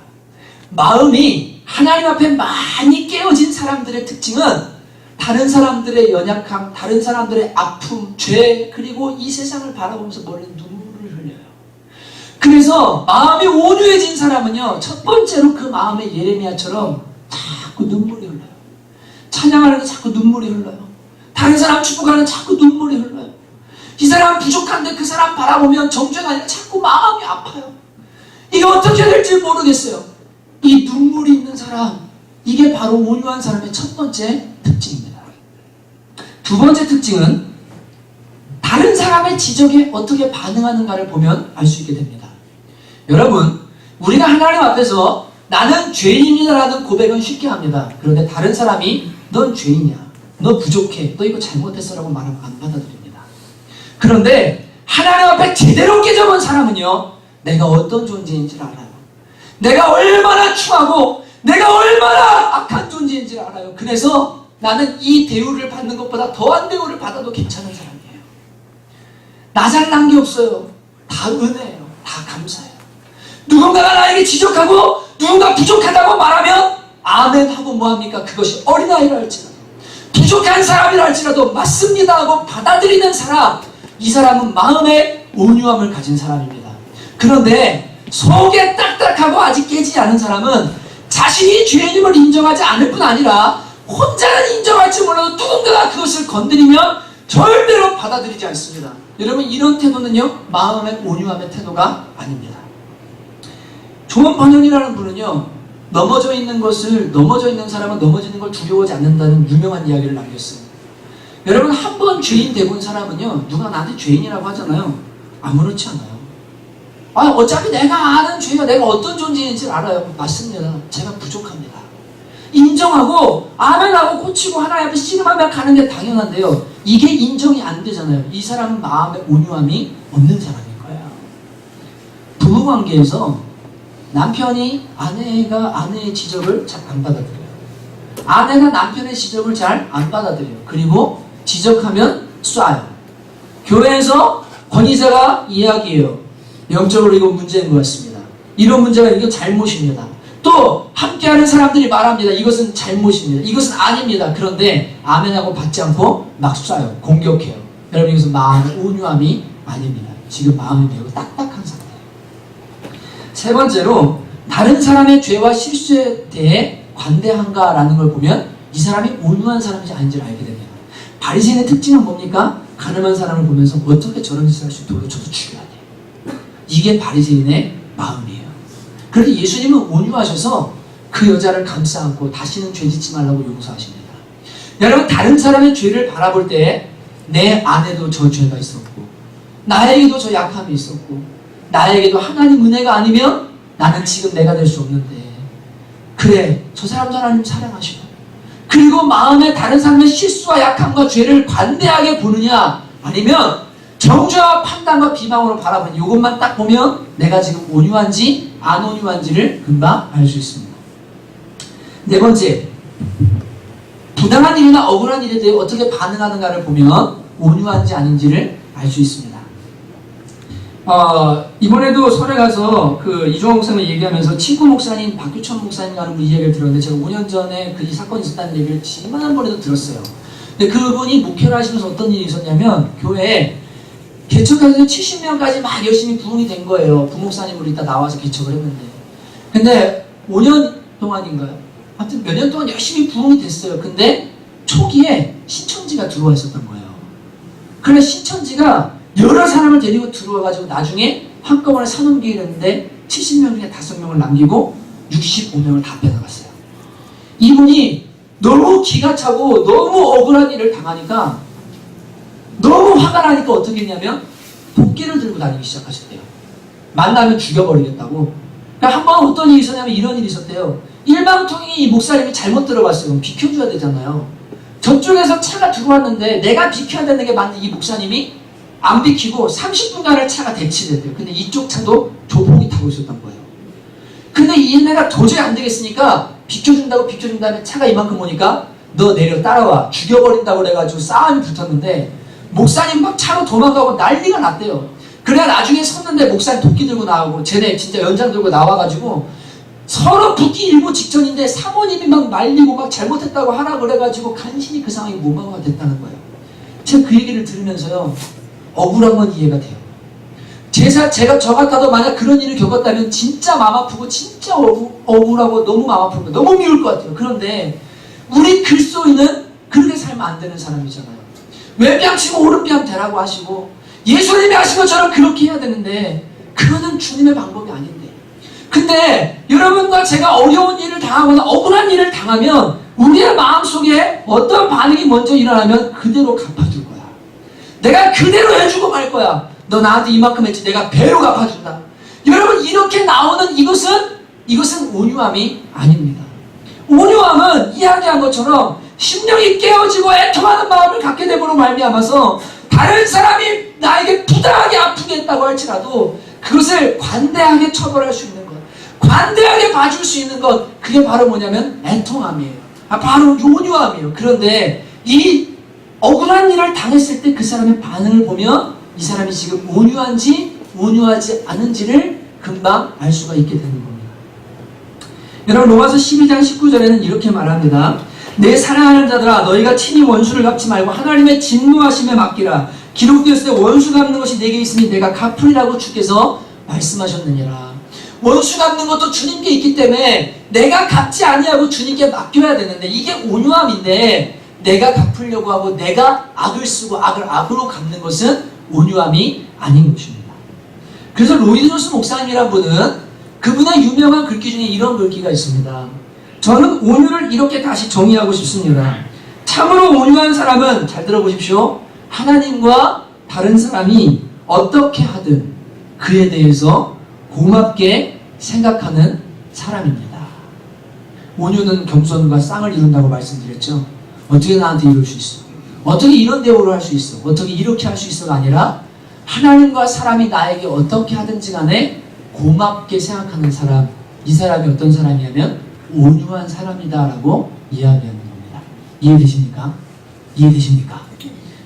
마음이 하나님 앞에 많이 깨어진 사람들의 특징은 다른 사람들의 연약함, 다른 사람들의 아픔, 죄, 그리고 이 세상을 바라보면서 머리에 눈물을 흘려요. 그래서 마음이 온유해진 사람은요, 첫 번째로 그 마음에 예레미야처럼 자꾸 눈물이 흘러요. 찬양하는데 자꾸 눈물이 흘러요. 다른 사람 축복하는데 자꾸 눈물이 흘러요. 이 사람 부족한데 그 사람 바라보면 정죄가 아니라 자꾸 마음이 아파요. 이게 어떻게 될지 모르겠어요. 이 눈물이 있는 사람, 이게 바로 온유한 사람의 첫 번째 특징입니다. 두 번째 특징은 다른 사람의 지적에 어떻게 반응하는가를 보면 알 수 있게 됩니다. 여러분, 우리가 하나님 앞에서 나는 죄인이다라는 고백은 쉽게 합니다. 그런데 다른 사람이 넌 죄인이야, 너 부족해, 너 이거 잘못했어 라고 말하면 안 받아들입니다. 그런데 하나님 앞에 제대로 깨져본 사람은요, 내가 어떤 존재인지를 알아요. 내가 얼마나 추하고 내가 얼마나 악한 존재인지를 알아요. 그래서 나는 이 대우를 받는 것보다 더한 대우를 받아도 괜찮은 사람이에요. 나 잘난 게 없어요. 다 은혜예요. 다 감사해요. 누군가가 나에게 지적하고 누군가 부족하다고 말하면 아멘 하고 뭐합니까? 그것이 어린아이라 할지라도 부족한 사람이라 할지라도 맞습니다 하고 받아들이는 사람, 이 사람은 마음에 온유함을 가진 사람입니다. 그런데 속에 딱딱하고 아직 깨지지 않은 사람은 자신이 죄인임을 인정하지 않을 뿐 아니라 혼자는 인정할지 몰라도 누군가가 그것을 건드리면 절대로 받아들이지 않습니다. 여러분, 이런 태도는요, 마음의 온유함의 태도가 아닙니다. 조원 번연이라는 분은요, 넘어져 있는 사람은 넘어지는 걸 두려워하지 않는다는 유명한 이야기를 남겼어요. 여러분, 한 번 죄인 되본 사람은요, 누가 나한테 죄인이라고 하잖아요. 아무렇지 않아요. 어차피 내가 아는 죄가 내가 어떤 존재인지 알아요. 맞습니다. 제가 부족합니다. 인정하고 아멘하고 고치고 하나님 앞에 씨름하며 가는 게 당연한데요, 이게 인정이 안 되잖아요. 이 사람은 마음의 온유함이 없는 사람인 거예요. 부부관계에서 남편이 아내가 아내의 지적을 잘 안 받아들여요. 아내가 남편의 지적을 잘 안 받아들여요. 그리고 지적하면 쏴요. 교회에서 권위자가 이야기해요. 영적으로 이거 문제인 것 같습니다. 이런 문제가 이거 잘못입니다. 또 함께하는 사람들이 말합니다. 이것은 잘못입니다. 이것은 아닙니다. 그런데 아멘하고 받지 않고 막 쏴요. 공격해요. 여러분, 이것은 마음의 온유함이 아닙니다. 지금 마음이 매우 딱딱한 상태예요. 세 번째로 다른 사람의 죄와 실수에 대해 관대한가라는 걸 보면 이 사람이 온유한 사람인지 아닌지를 알게 됩니다. 바리새인의 특징은 뭡니까? 가늠한 사람을 보면서 어떻게 저런 짓을 할 수 있도록 쳐서 죽여야 돼. 이게 바리새인의 마음이에요. 그런데 예수님은 온유하셔서 그 여자를 감싸 안고 다시는 죄 짓지 말라고 용서하십니다. 여러분, 다른 사람의 죄를 바라볼 때 내 안에도 저 죄가 있었고 나에게도 저 약함이 있었고 나에게도 하나님 은혜가 아니면 나는 지금 내가 될 수 없는데, 그래, 저 사람도 하나님 사랑하시고, 그리고 마음에 다른 사람의 실수와 약함과 죄를 관대하게 보느냐, 아니면 정죄와 판단과 비방으로 바라보는, 이것만 딱 보면 내가 지금 온유한지 안 온유한지를 금방 알 수 있습니다. 네 번째, 부당한 일이나 억울한 일에 대해 어떻게 반응하는가를 보면 온유한지 아닌지를 알 수 있습니다. 이번에도 설에 가서 그 이종환 목사님 얘기하면서 친구 목사님 박규천 목사님 하는 분 이야기를 들었는데, 제가 5년 전에 이 사건이 있었다는 얘기를 지난번에도 들었어요. 근데 그분이 목회를 하시면서 어떤 일이 있었냐면, 교회에 개척해서 70명까지 막 열심히 부흥이 된 거예요. 부목사님으로 이따 나와서 개척을 했는데. 근데 5년 동안인가요? 하여튼 몇 년 동안 열심히 부흥이 됐어요. 근데 초기에 신천지가 들어와 있었던 거예요. 그래 신천지가 여러 사람을 데리고 들어와가지고 나중에 한꺼번에 산업기를 했는데 70명 중에 5명을 남기고 65명을 다 빼나갔어요. 이분이 너무 기가 차고 너무 억울한 일을 당하니까, 너무 화가 나니까 어떻게 했냐면 도끼를 들고 다니기 시작하셨대요. 만나면 죽여버리겠다고. 그러니까 한 번 어떤 일이 있었냐면 이런 일이 있었대요. 일방통행이 이 목사님이 잘못 들어갔어요. 그럼 비켜줘야 되잖아요. 저쪽에서 차가 들어왔는데 내가 비켜야 되는 게 맞는 이 목사님이 안 비키고 30분간을 차가 대치됐대요. 근데 이쪽 차도 조폭이 타고 있었던 거예요. 근데 이 얘네가 도저히 안 되겠으니까 비켜준다고 비켜준 다음에 차가 이만큼 오니까 너 내려 따라와 죽여버린다고 그래가지고 싸움이 붙었는데, 목사님 막 차로 도망가고 난리가 났대요. 그래야 나중에 섰는데 목사님 도끼 들고 나오고 쟤네 진짜 연장 들고 나와가지고 서로 붙기 일보 직전인데 사모님이 막 말리고 막 잘못했다고 하라 그래가지고 간신히 그 상황이 무마가 됐다는 거예요. 제가 그 얘기를 들으면서요, 억울한 건 이해가 돼요. 제가 저 같아도 만약 그런 일을 겪었다면 진짜 마음 아프고 진짜 억울하고 너무 마음 아프고 너무 미울 것 같아요. 그런데 우리 그리스도인은 그렇게 살면 안 되는 사람이잖아요. 왼뺨 치고 오른뺨 대라고 하시고 예수님이 하신 것처럼 그렇게 해야 되는데, 그거는 주님의 방법이 아닌데. 근데 여러분과 제가 어려운 일을 당하거나 억울한 일을 당하면 우리의 마음속에 어떤 반응이 먼저 일어나면 그대로 갚아줄 거야. 내가 그대로 해주고 말 거야. 너 나한테 이만큼 했지, 내가 배로 갚아준다. 여러분, 이렇게 나오는 이것은 온유함이 아닙니다. 온유함은 이야기한 것처럼 심령이 깨어지고 애통하는 마음을 갖게 됨으로 말미암아서 다른 사람이 나에게 부당하게 아프게 했다고 할지라도 그것을 관대하게 처벌할 수 있는 것, 관대하게 봐줄 수 있는 것, 그게 바로 뭐냐면 애통함이에요. 바로 온유함이에요. 그런데 이 억울한 일을 당했을 때 그 사람의 반응을 보면 이 사람이 지금 온유한지 온유하지 않은지를 금방 알 수가 있게 되는 겁니다. 여러분, 로마서 12장 19절에는 이렇게 말합니다. 내 사랑하는 자들아, 너희가 친히 원수를 갚지 말고 하나님의 진노하심에 맡기라. 기록되었을 때 원수 갚는 것이 내게 있으니 내가 갚으리라고 주께서 말씀하셨느니라. 원수 갚는 것도 주님께 있기 때문에 내가 갚지 아니하고 주님께 맡겨야 되는데, 이게 온유함인데, 내가 갚으려고 하고 내가 악을 쓰고 악을 악으로 갚는 것은 온유함이 아닌 것입니다. 그래서 로이드 존스 목사님이란 분은 그분의 유명한 글귀 중에 이런 글귀가 있습니다. 저는 온유를 이렇게 다시 정의하고 싶습니다. 참으로 온유한 사람은, 잘 들어보십시오, 하나님과 다른 사람이 어떻게 하든 그에 대해서 고맙게 생각하는 사람입니다. 온유는 겸손과 쌍을 이룬다고 말씀드렸죠. 어떻게 나한테 이룰 수 있어? 어떻게 이런 대우를 할 수 있어? 어떻게 이렇게 할 수 있어가 아니라 하나님과 사람이 나에게 어떻게 하든지 간에 고맙게 생각하는 사람, 이 사람이 어떤 사람이냐면 온유한 사람이다라고 이야기하는 겁니다. 이해되십니까? 이해되십니까?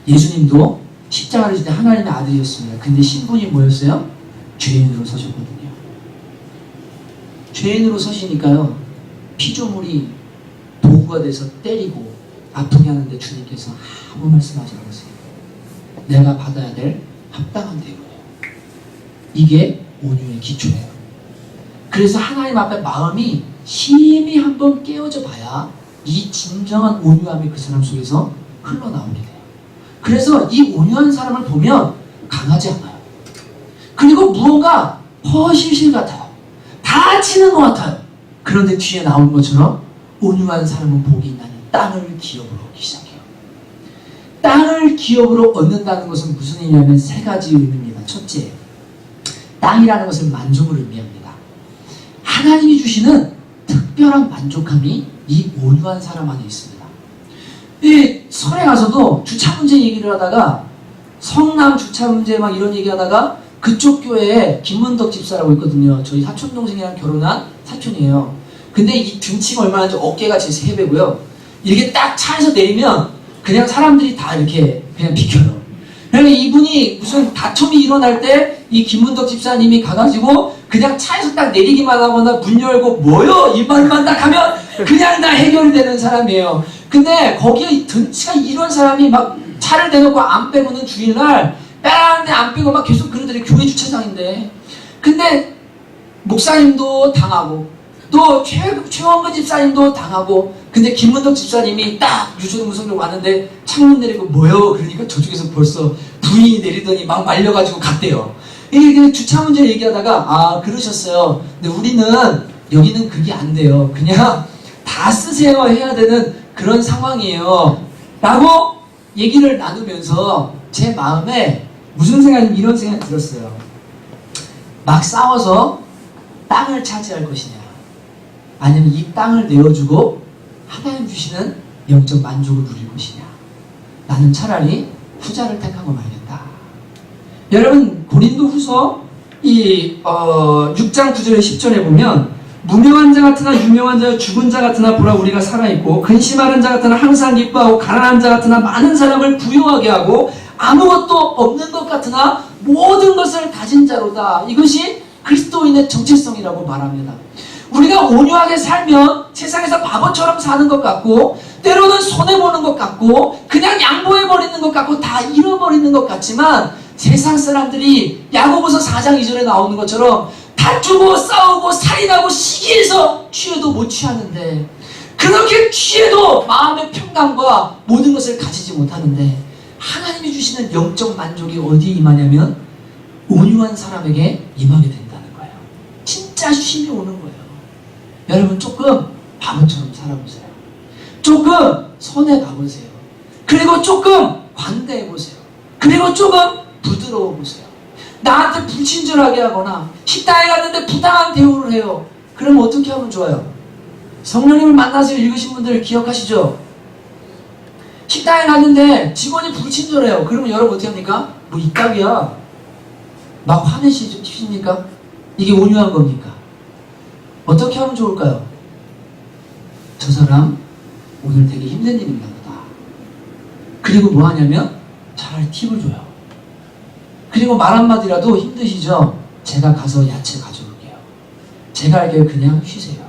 예수님도 십자가를 질 때 하나님의 아들이었습니다. 근데 신분이 뭐였어요? 죄인으로 서셨거든요. 죄인으로 서시니까요, 피조물이 도구가 돼서 때리고 아프게 하는데 주님께서 아무 말씀하지 않으세요. 내가 받아야 될 합당한 대우예요. 이게 온유의 기초예요. 그래서 하나님 앞에 마음이 심히 한번 깨어져 봐야 이 진정한 온유함이 그 사람 속에서 흘러나오게 돼요. 그래서 이 온유한 사람을 보면 강하지 않아요. 그리고 무언가 허실실 같아요. 다치는 것 같아요. 그런데 뒤에 나온 것처럼 온유한 사람은 복이 있나니 땅을 기업으로 얻기 시작해요. 땅을 기업으로 얻는다는 것은 무슨 의미냐면 세 가지 의미입니다. 첫째, 땅이라는 것은 만족을 의미합니다. 하나님이 주시는 특별한 만족함이 이 온유한 사람 안에 있습니다. 이 설에 가서도 주차 문제 얘기를 하다가 성남 주차 문제 막 이런 얘기하다가 그쪽 교회에 김문덕 집사라고 있거든요. 저희 사촌 동생이랑 결혼한 사촌이에요. 근데 이 등치가 얼마나 어깨가 제 3배고요. 이렇게 딱 차에서 내리면 그냥 사람들이 다 이렇게 그냥 비켜요. 그러니까 이분이 무슨 다툼이 일어날 때 이 김문덕 집사님이 가가지고 그냥 차에서 딱 내리기만 하거나 문 열고 뭐요? 이 말만 딱 하면 그냥 다 해결되는 사람이에요. 근데 거기에 등치가 이런 사람이 막 차를 대놓고 안 빼고는 주일날 빼라는데 안 빼고 막 계속 그러더니 교회 주차장인데. 근데 목사님도 당하고 또 최원근 집사님도 당하고. 근데 김문덕 집사님이 딱 유초동성로 왔는데 창문 내리고 뭐요? 그러니까 저쪽에서 벌써 부인이 내리더니 막 말려가지고 갔대요. 이게 주차 문제 얘기하다가 아 그러셨어요. 근데 우리는 여기는 그게 안 돼요. 그냥 다 쓰세요 해야 되는 그런 상황이에요. 라고 얘기를 나누면서 제 마음에 무슨 생각이 이런 생각이 들었어요. 막 싸워서 땅을 차지할 것이냐 아니면 이 땅을 내어주고 하나님 주시는 영적 만족을 누릴 것이냐. 나는 차라리 후자를 택하고 말겠다. 여러분 고린도후서 6장 9절에 10절에 보면 무명한 자 같으나 유명한 자 죽은 자 같으나 보라 우리가 살아있고 근심하는 자 같으나 항상 기뻐하고 가난한 자 같으나 많은 사람을 부유하게 하고 아무것도 없는 것 같으나 모든 것을 가진 자로다. 이것이 그리스도인의 정체성이라고 말합니다. 우리가 온유하게 살면 세상에서 바보처럼 사는 것 같고 때로는 손해보는 것 같고 그냥 양보해버리는 것 같고 다 잃어버리는 것 같지만 세상 사람들이 야고보서 4장 2절에 나오는 것처럼 다투고 싸우고 살인하고 시기해서 취해도 못 취하는데 그렇게 취해도 마음의 평강과 모든 것을 가지지 못하는데 하나님이 주시는 영적 만족이 어디에 임하냐면 온유한 사람에게 임하게 된다는 거예요. 진짜 쉼이 오는 거예요. 여러분 조금 바보처럼 살아보세요. 조금 손해 가보세요. 그리고 조금 관대해보세요. 그리고 조금 부드러워보세요. 나한테 불친절하게 하거나 식당에 갔는데 부당한 대우를 해요. 그럼 어떻게 하면 좋아요? 성령님을 만나서 읽으신 분들 기억하시죠? 식당에 갔는데 직원이 불친절해요. 그러면 여러분 어떻게 합니까? 뭐 이따위야. 막 화내시십니까? 이게 온유한 겁니까? 어떻게 하면 좋을까요? 저 사람 오늘 되게 힘든 일인가 보다. 그리고 뭐 하냐면 차라리 팁을 줘요. 그리고 말 한마디라도 힘드시죠? 제가 가서 야채 가져올게요. 제가 알게요. 그냥 쉬세요.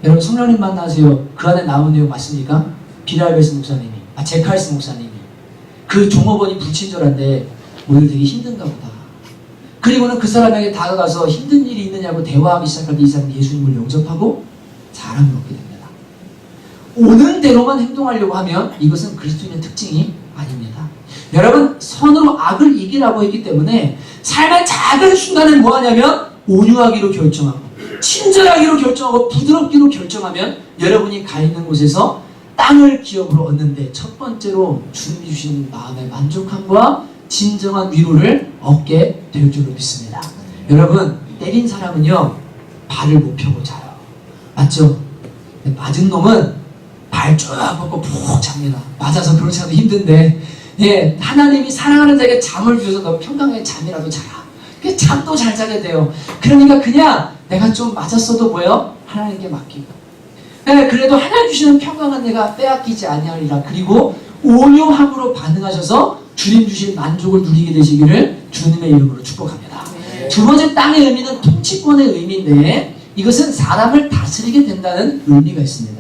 여러분 성령님 만나세요. 그 안에 나온 내용 맞습니까? 비랄베스 목사님이 제칼스 목사님이 그 종업원이 불친절한데 오늘 되게 힘든가 보다. 그리고는 그 사람에게 다가가서 힘든 일이 있느냐고 대화하기 시작할 때 이 사람이 예수님을 영접하고 사랑을 얻게 됩니다. 오는 대로만 행동하려고 하면 이것은 그리스도인의 특징이 아닙니다. 여러분 선으로 악을 이기라고 했기 때문에 삶의 작은 순간에 뭐 하냐면 온유하기로 결정하고 친절하기로 결정하고 부드럽기로 결정하면 여러분이 가 있는 곳에서 땅을 기업으로 얻는데 첫 번째로 주님이 주시는 마음의 만족함과 진정한 위로를 얻게 될 줄로 믿습니다. 여러분 때린 사람은요 발을 못 펴고 자요. 맞죠? 맞은 놈은 발 쭉 뻗고 푹 잡니다. 맞아서 그렇지 않아도 힘든데 예, 하나님이 사랑하는 자에게 잠을 주셔서 너 평강의 잠이라도 자라. 그 잠도 잘 자게 돼요. 그러니까 그냥 내가 좀 맞았어도 뭐예요? 하나님께 맡기고 예, 그래도 하나님 주시는 평강은 내가 빼앗기지 아니하리라. 그리고 온유함으로 반응하셔서 주님 주신 만족을 누리게 되시기를 주님의 이름으로 축복합니다. 두 번째 땅의 의미는 통치권의 의미인데 이것은 사람을 다스리게 된다는 의미가 있습니다.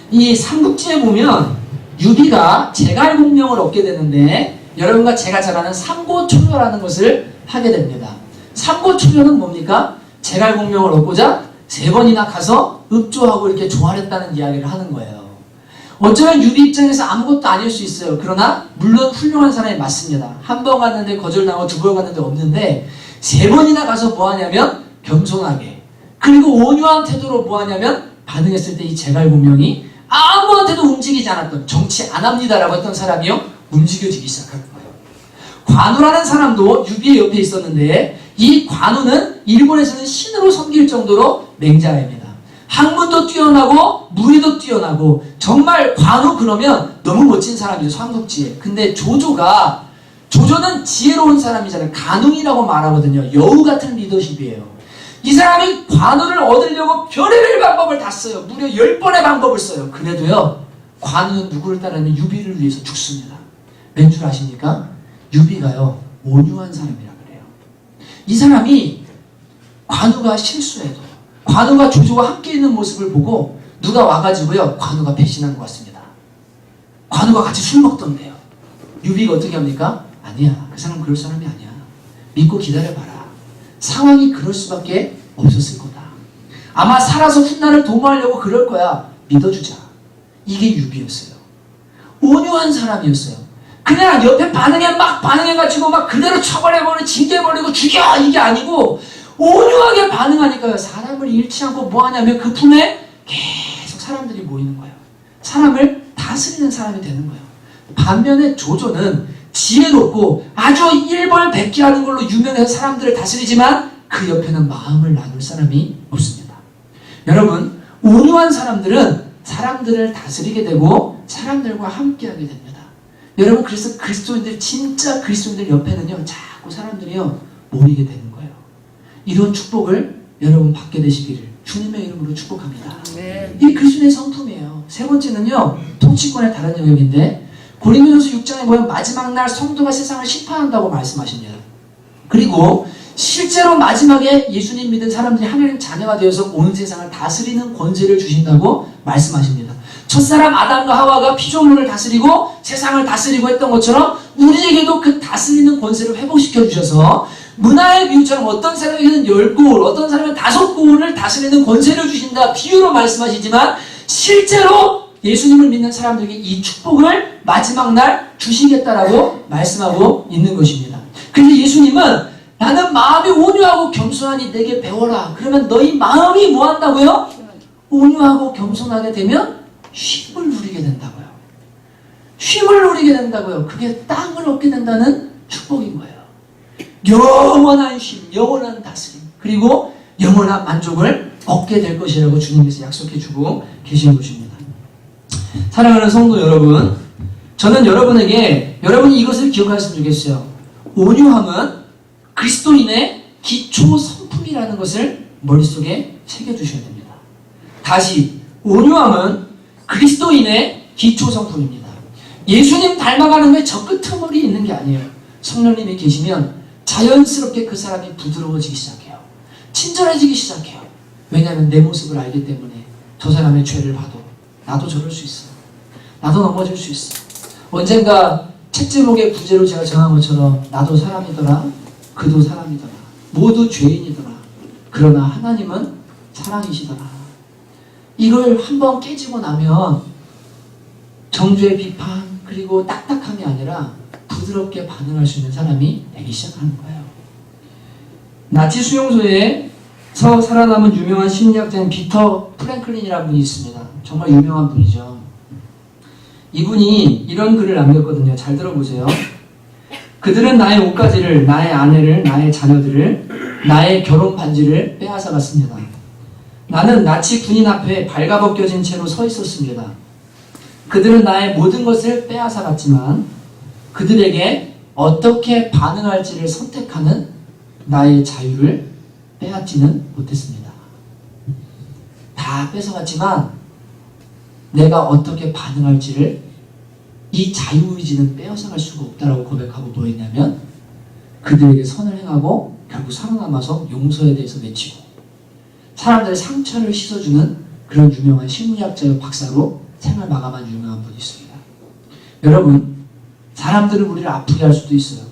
이 삼국지에 보면 유비가 제갈공명을 얻게 되는데 여러분과 제가 잘 아는 삼고초려라는 것을 하게 됩니다. 삼고초려는 뭡니까? 제갈공명을 얻고자 3번이나 가서 읍조하고 이렇게 조아렸다는 이야기를 하는 거예요. 어쩌면 유비 입장에서 아무것도 아닐 수 있어요. 그러나 물론 훌륭한 사람이 맞습니다. 한 번 갔는데 거절당하고 2번 갔는데 없는데 3번이나 가서 뭐 하냐면 겸손하게, 그리고 온유한 태도로 뭐 하냐면 반응했을 때 이 제갈공명이 아무한테도 움직이지 않았던, 정치 안 합니다라고 했던 사람이요 움직여지기 시작하는 거예요. 관우라는 사람도 유비의 옆에 있었는데 이 관우는 일본에서는 신으로 섬길 정도로 맹자입니다. 학문도 뛰어나고 무리도 뛰어나고 정말 관우 그러면 너무 멋진 사람이죠. 삼국지에. 근데 조조는 지혜로운 사람이잖아요. 간웅이라고 말하거든요. 여우 같은 리더십이에요. 이 사람이 관우를 얻으려고 별의별 방법을 다 써요. 무려 10번의 방법을 써요. 그래도요 관우는 누구를 따르면 유비를 위해서 죽습니다. 왠 줄 아십니까? 유비가요 온유한 사람이라 그래요. 이 사람이 관우가 실수해도, 관우가 조조와 함께 있는 모습을 보고 누가 와가지고요 관우가 배신한 것 같습니다. 관우가 같이 술 먹던데요. 유비가 어떻게 합니까? 아니야, 그 사람 그럴 사람이 아니야. 믿고 기다려봐라. 상황이 그럴 수밖에 없었을 거다. 아마 살아서 훗날을 도모하려고 그럴 거야. 믿어주자. 이게 유비였어요. 온유한 사람이었어요. 그냥 옆에 막 반응해가지고 막 그대로 쳐버려버리고 징계버리고 죽여 이게 아니고 온유하게 반응하니까요. 사람을 잃지 않고 뭐 하냐면 그 품에 계속 사람들이 모이는 거예요. 사람을 다스리는 사람이 되는 거예요. 반면에 조조는 지혜롭고 아주 일벌백계하는 걸로 유명해서 사람들을 다스리지만 그 옆에는 마음을 나눌 사람이 없습니다. 여러분, 온유한 사람들은 사람들을 다스리게 되고 사람들과 함께하게 됩니다. 여러분, 그래서 그리스도인들, 진짜 그리스도인들 옆에는요 자꾸 사람들이요 모이게 되는 거예요. 이런 축복을 여러분 받게 되시기를 주님의 이름으로 축복합니다. 이 그리스도의 성품이에요. 세 번째는요 통치권의 다른 영역인데, 고린도전서 6장에 보면 마지막 날 성도가 세상을 심판한다고 말씀하십니다. 그리고 실제로 마지막에 예수님 믿은 사람들이 하나님 자녀가 되어서 온 세상을 다스리는 권세를 주신다고 말씀하십니다. 첫사람 아담과 하와가 피조물을 다스리고 세상을 다스리고 했던 것처럼 우리에게도 그 다스리는 권세를 회복시켜 주셔서 문화의 비유처럼 어떤 사람에게는 10고을, 어떤 사람은 5고을을 다스리는 권세를 주신다 비유로 말씀하시지만 실제로 예수님을 믿는 사람들에게 이 축복을 마지막 날 주시겠다라고 말씀하고 있는 것입니다. 그래서 예수님은 나는 마음이 온유하고 겸손하니 내게 배워라. 그러면 너희 마음이 뭐 한다고요? 온유하고 겸손하게 되면 쉼을 누리게 된다고요. 쉼을 누리게 된다고요. 그게 땅을 얻게 된다는 축복인 거예요. 영원한 쉼, 영원한 다스림, 그리고 영원한 만족을 얻게 될 것이라고 주님께서 약속해 주고 계신 것입니다. 사랑하는 성도 여러분, 저는 여러분이 이것을 기억하셨으면 좋겠어요. 온유함은 그리스도인의 기초 성품이라는 것을 머릿속에 새겨두셔야 됩니다. 다시, 온유함은 그리스도인의 기초 성품입니다. 예수님 닮아가는 게 저 끄트머리 있는 게 아니에요. 성령님이 계시면 자연스럽게 그 사람이 부드러워지기 시작해요. 친절해지기 시작해요. 왜냐하면 내 모습을 알기 때문에 저 사람의 죄를 봐도 나도 저럴 수 있어. 나도 넘어질 수 있어. 언젠가 책 제목의 부제로 제가 정한 것처럼 나도 사람이더라. 그도 사람이더라. 모두 죄인이더라. 그러나 하나님은 사랑이시더라. 이걸 한번 깨지고 나면 정죄의 비판 그리고 딱딱함이 아니라 부드럽게 반응할 수 있는 사람이 되기 시작하는 거예요. 나치 수용소에서 살아남은 유명한 심리학자인 비터 프랭클린이라는 분이 있습니다. 정말 유명한 분이죠. 이분이 이런 글을 남겼거든요. 잘 들어보세요. 그들은 나의 옷가지를, 나의 아내를, 나의 자녀들을, 나의 결혼 반지를 빼앗아갔습니다. 나는 나치 군인 앞에 발가벗겨진 채로 서 있었습니다. 그들은 나의 모든 것을 빼앗아갔지만 그들에게 어떻게 반응할지를 선택하는 나의 자유를 빼앗지는 못했습니다. 다 뺏어갔지만 내가 어떻게 반응할지를, 이 자유의지는 빼앗아갈 수가 없다라고 고백하고 뭐 했냐면 그들에게 선을 행하고 결국 살아남아서 용서에 대해서 외치고 사람들의 상처를 씻어주는 그런 유명한 심리학자의 박사로 생을 마감한 유명한 분이 있습니다. 여러분, 사람들은 우리를 아프게 할 수도 있어요.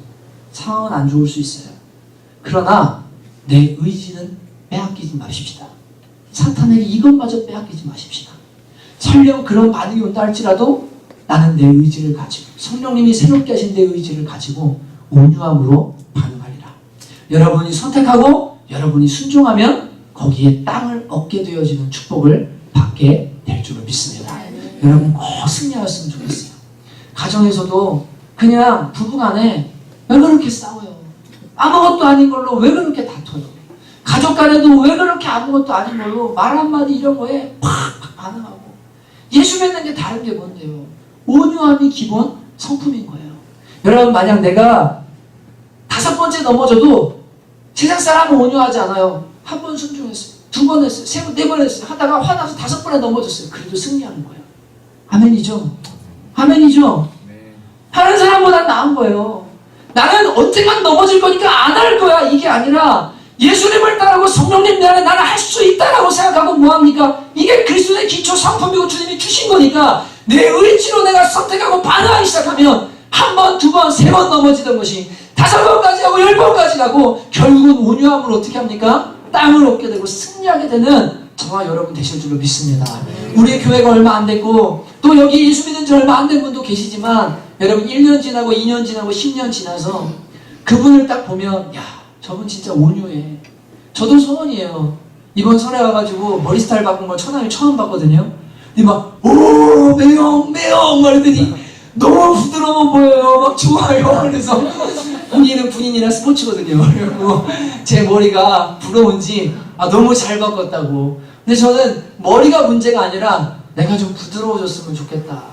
상황은 안 좋을 수 있어요. 그러나 내 의지는 빼앗기지 마십시다. 사탄에게 이것마저 빼앗기지 마십시다. 설령 그런 반응이 온다 할지라도 나는 내 의지를 가지고 성령님이 새롭게 하신 내 의지를 가지고 온유함으로 반응하리라. 여러분이 선택하고 여러분이 순종하면 거기에 땅을 얻게 되어지는 축복을 받게 될 줄을 믿습니다. 여러분 꼭 승리하였으면 좋겠어요. 가정에서도 그냥 부부간에 왜 그렇게 싸워요? 아무것도 아닌 걸로 왜 그렇게 다퉈요? 가족 간에도 왜 그렇게 아무것도 아닌 걸로 말 한마디 이런 거에 팍팍 반응하고 예수 믿는 게 다른 게 뭔데요? 온유함이 기본 성품인 거예요. 여러분 만약 내가 5번째 넘어져도 세상 사람은 온유하지 않아요. 한 번 순종했어요. 2번 했어요. 3번, 4번 했어요. 하다가 화나서 5번에 넘어졌어요. 그래도 승리하는 거예요. 아멘이죠? 아멘이죠? 하는 사람보다 나은 거예요. 나는 언젠간 넘어질 거니까 안 할 거야. 이게 아니라 예수님을 따르고 성령님 내 안에 나는 할 수 있다라고 생각하고 뭐합니까? 이게 그리스도의 기초 상품이고 주님이 주신 거니까 내 의지로 내가 선택하고 반응하기 시작하면 1번, 2번, 3번 넘어지던 것이 5번까지 하고 10번까지 가고 결국은 온유함으로 어떻게 합니까? 땅을 얻게 되고 승리하게 되는 저와 여러분 되실 줄로 믿습니다. 우리의 교회가 얼마 안 됐고 또 여기 예수 믿은 지 얼마 안 된 분도 계시지만 여러분 1년 지나고 2년 지나고 10년 지나서 그분을 딱 보면 야 저분 진짜 온유해. 저도 소원이에요. 이번 설에 와가지고 머리 스타일 바꾼 걸 천하에 처음 봤거든요. 근데 막 오 매형 매형 말더니 너무 부드러워 보여요. 막 좋아요. 그래서 군인이랑 스포츠거든요. 그리고 제 머리가 부러운지 너무 잘 바꿨다고. 근데 저는 머리가 문제가 아니라 내가 좀 부드러워졌으면 좋겠다.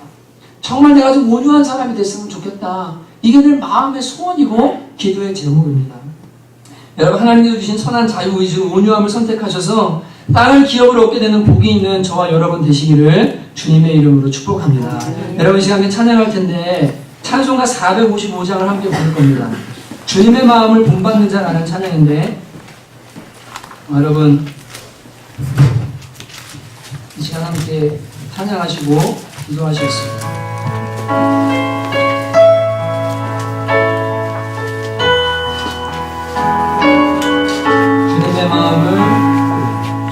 정말 내가 좀 온유한 사람이 됐으면 좋겠다. 이게 늘 마음의 소원이고 기도의 제목입니다. 여러분 하나님께서 주신 선한 자유의지로 온유함을 선택하셔서 땅을 기업으로 얻게 되는 복이 있는 저와 여러분 되시기를 주님의 이름으로 축복합니다. 여러분 이 시간에 찬양할 텐데 찬송가 455장을 함께 부를 겁니다. 주님의 마음을 본받는 자라는 찬양인데 여러분 이 시간 함께 찬양하시고 기도하시겠습니다.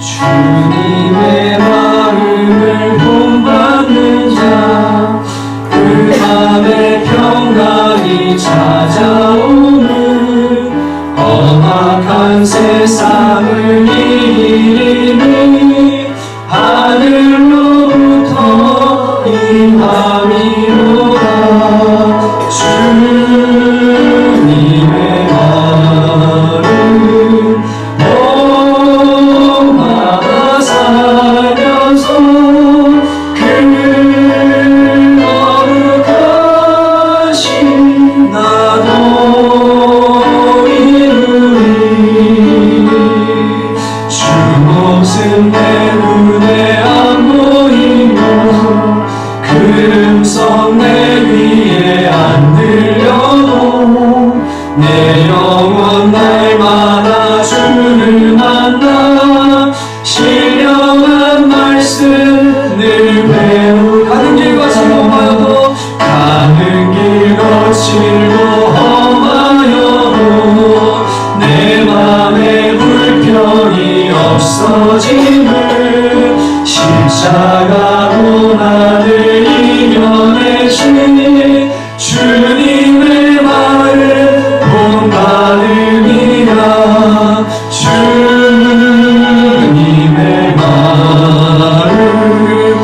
주님의 마음을 본받는 자, 그 맘에 평강이 찾아오는 험악한 세상을 이기니 하늘로부터 임함이로다. 주님의 마음 내 영혼 날마다 주를 만나 신령한 말씀을 배우 가는 길 거칠고 험하여도 가는 길 거칠고 험하여도 내 맘에 불평이 없어짐을 십자가로 나를 이겨내신 주님의 말을 본받으리라. 주님의 말을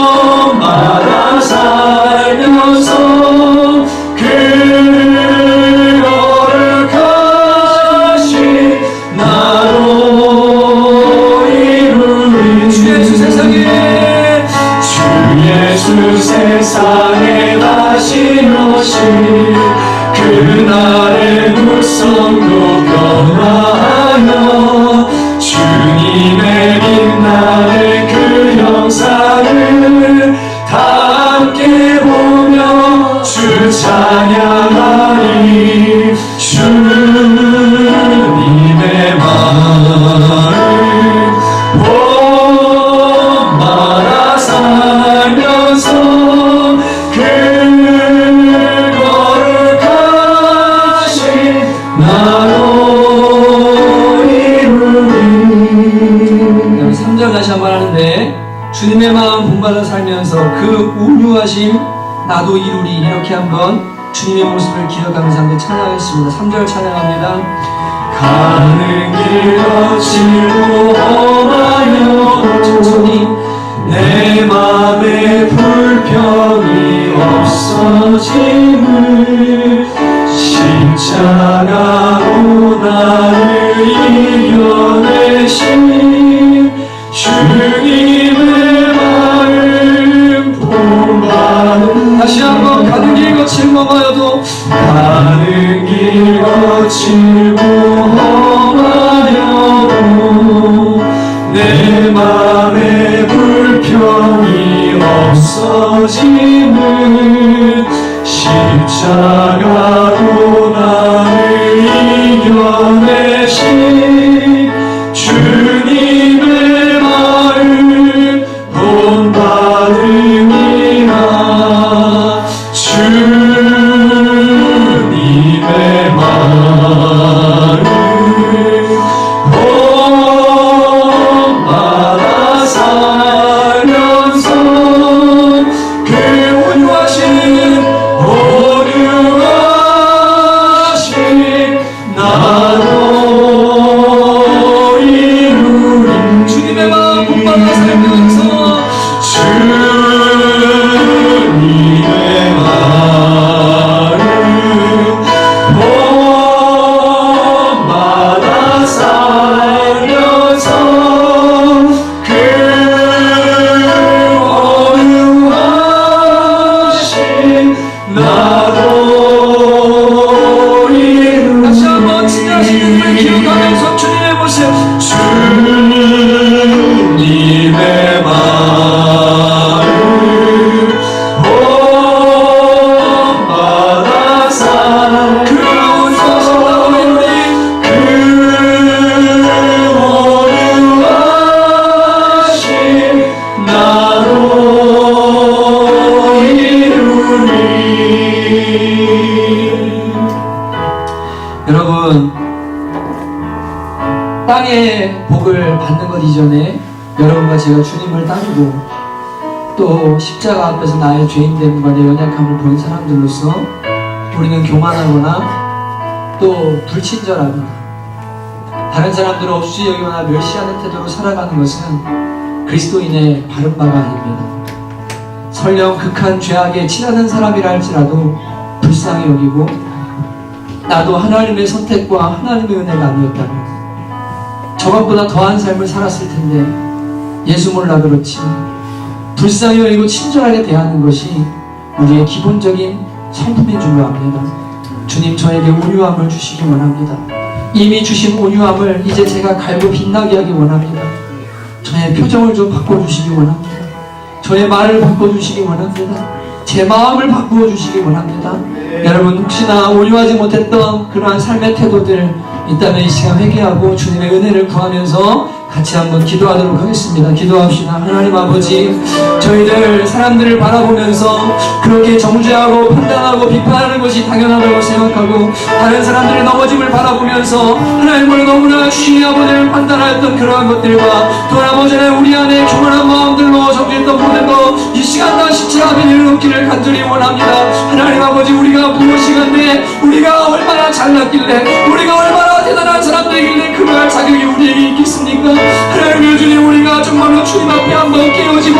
본받아 살면서 그 거룩하신 나로 이루리. 주 예수 세상에 다시 오실 그날의 물성도 변화하여 주님의 빛나는 그 형상을 다 함께 보며 주 찬양하리. 주님의 말을 본받아 살면서 나로 이루리. 온유하심 나도 이루리. 이렇게 한번 주님의 모습을 기억하면서 함께 찬양하겠습니다. 3절 찬양합니다. 가는 길 거칠고 험하여 천천히 내 맘에 불평이 없어짐을 십자가로 나를 이겨내신 주님의 마음 본받는. 다시 한번 가는 길 거칠고 험하여도 가는 길 거칠고 험하여도 내 맘에 불평이 없어짐은 십자가로 나를 이겨내신 주님의 마음 본받음이라. 주님의 마음 본받아 살면서 그 온유하신 나로 이루리. 주님의 마음 본받아 살면서 주님의 마음 본받아 살면서 그 온유하신 나로 이루리. 다시 한번 진정하신 주님을 기억하면서 주님의 모습 주님의 마음 본받아 살 그 온유하신 나로 이루리. 그 온유하신 나로 이루리. 여러분, 땅의 복을 받는 것 이전에 여러분과 제가 주님을 따르고 또 십자가 앞에서 나의 죄인됨과 내 연약함을 본 사람들로서 우리는 교만하거나 또 불친절하거나 다른 사람들을 없이 여기거나 멸시하는 태도로 살아가는 것은 그리스도인의 바른 바가 아닙니다. 설령 극한 죄악에 치닫는 사람이라 할지라도 불쌍히 여기고 나도 하나님의 선택과 하나님의 은혜가 아니었다면 저것보다 더한 삶을 살았을 텐데 예수 몰라 그렇지 불쌍히 여기고 친절하게 대하는 것이 우리의 기본적인 성품인 줄로 압니다. 주님 저에게 온유함을 주시기 원합니다. 이미 주신 온유함을 이제 제가 갈고 빛나게 하기 원합니다. 저의 표정을 좀 바꿔주시기 원합니다. 저의 말을 바꿔주시기 원합니다. 제 마음을 바꾸어 주시기 원합니다. 여러분 혹시나 온유하지 못했던 그러한 삶의 태도들 있다면 이 시간 회개하고 주님의 은혜를 구하면서 같이 한번 기도하도록 하겠습니다. 기도합시다. 하나님 아버지, 저희들 사람들을 바라보면서 그렇게 정죄하고 판단하고 비판하는 것이 당연하다고 생각하고 다른 사람들의 넘어짐을 바라보면서 하나님을 너무나 주님의 아버지를 판단하였던 그러한 것들과 또 아버지는 우리 안에 교만한 마음들로 정죄했던 모든 것 이 시간 다 십자가 앞에 내려놓기를 간절히 원합니다. 하나님 아버지, 우리가 무엇이간데 우리가 얼마나 잘났길래 우리가 얼마나 대단한 사람들이길래 그러할 자격이 우리에게 있겠습니까? 하나님 주님, 우리가 정말로 주님 앞에 한번 깨어지고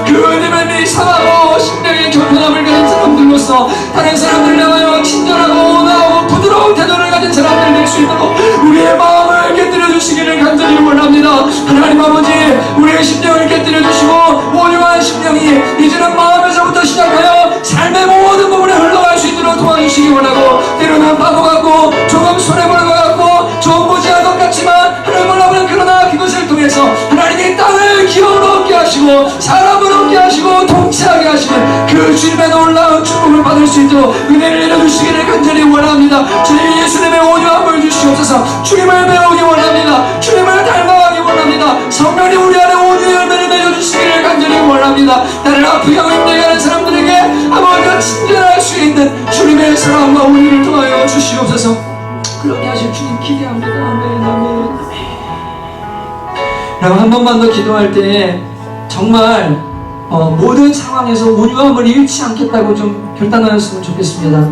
그 은혜를 상하고 심령의 겸손함을 가진 사람들로서 다른 사람들을 향하여 친절하고 온화하고 부드러운 태도를 가진 사람들 될 수 있도록 우리의 마음을 깨뜨려 주시기를 간절히 원합니다. 하나님 아버지, 우리의 심령을 깨뜨려 주시고 온유한 심령이 이제는 마음에서부터 시작하여 삶의 모든 부분에 흘러갈 수 있도록 도와주시기 원하고 때로는 바보 같고 조금 손해보는 것 같고 좀 보지할 것 같지만 하나님을 아버지, 그러나 그것을 통해서 하나님이 땅을 기업으로 얻게 하시고 사람을 얻게 하시고 통치하게 하시는 그 주님의 놀라운 축복을 받을 수 있도록 은혜를 내려주시기를 간절히 원합니다. 주님 예수님의 온유함을 주시옵소서. 주님을 배우기 원합니다. 주님을 닮아가기 원합니다. 성령이 우리 안에 온유의 열매를 맺어주시기를 간절히 원합니다. 나를 아프게 하고 힘들게 하는 사람들에게 아버지가 친절할 수 있는 주님의 사랑과 온유를 통하여 주시옵소서. 그렇게 하실 주님 기대합니다. 아멘, 아멘. 여러분, 한 번만 더 기도할 때 정말 모든 상황에서 온유함을 잃지 않겠다고 좀 결단하였으면 좋겠습니다.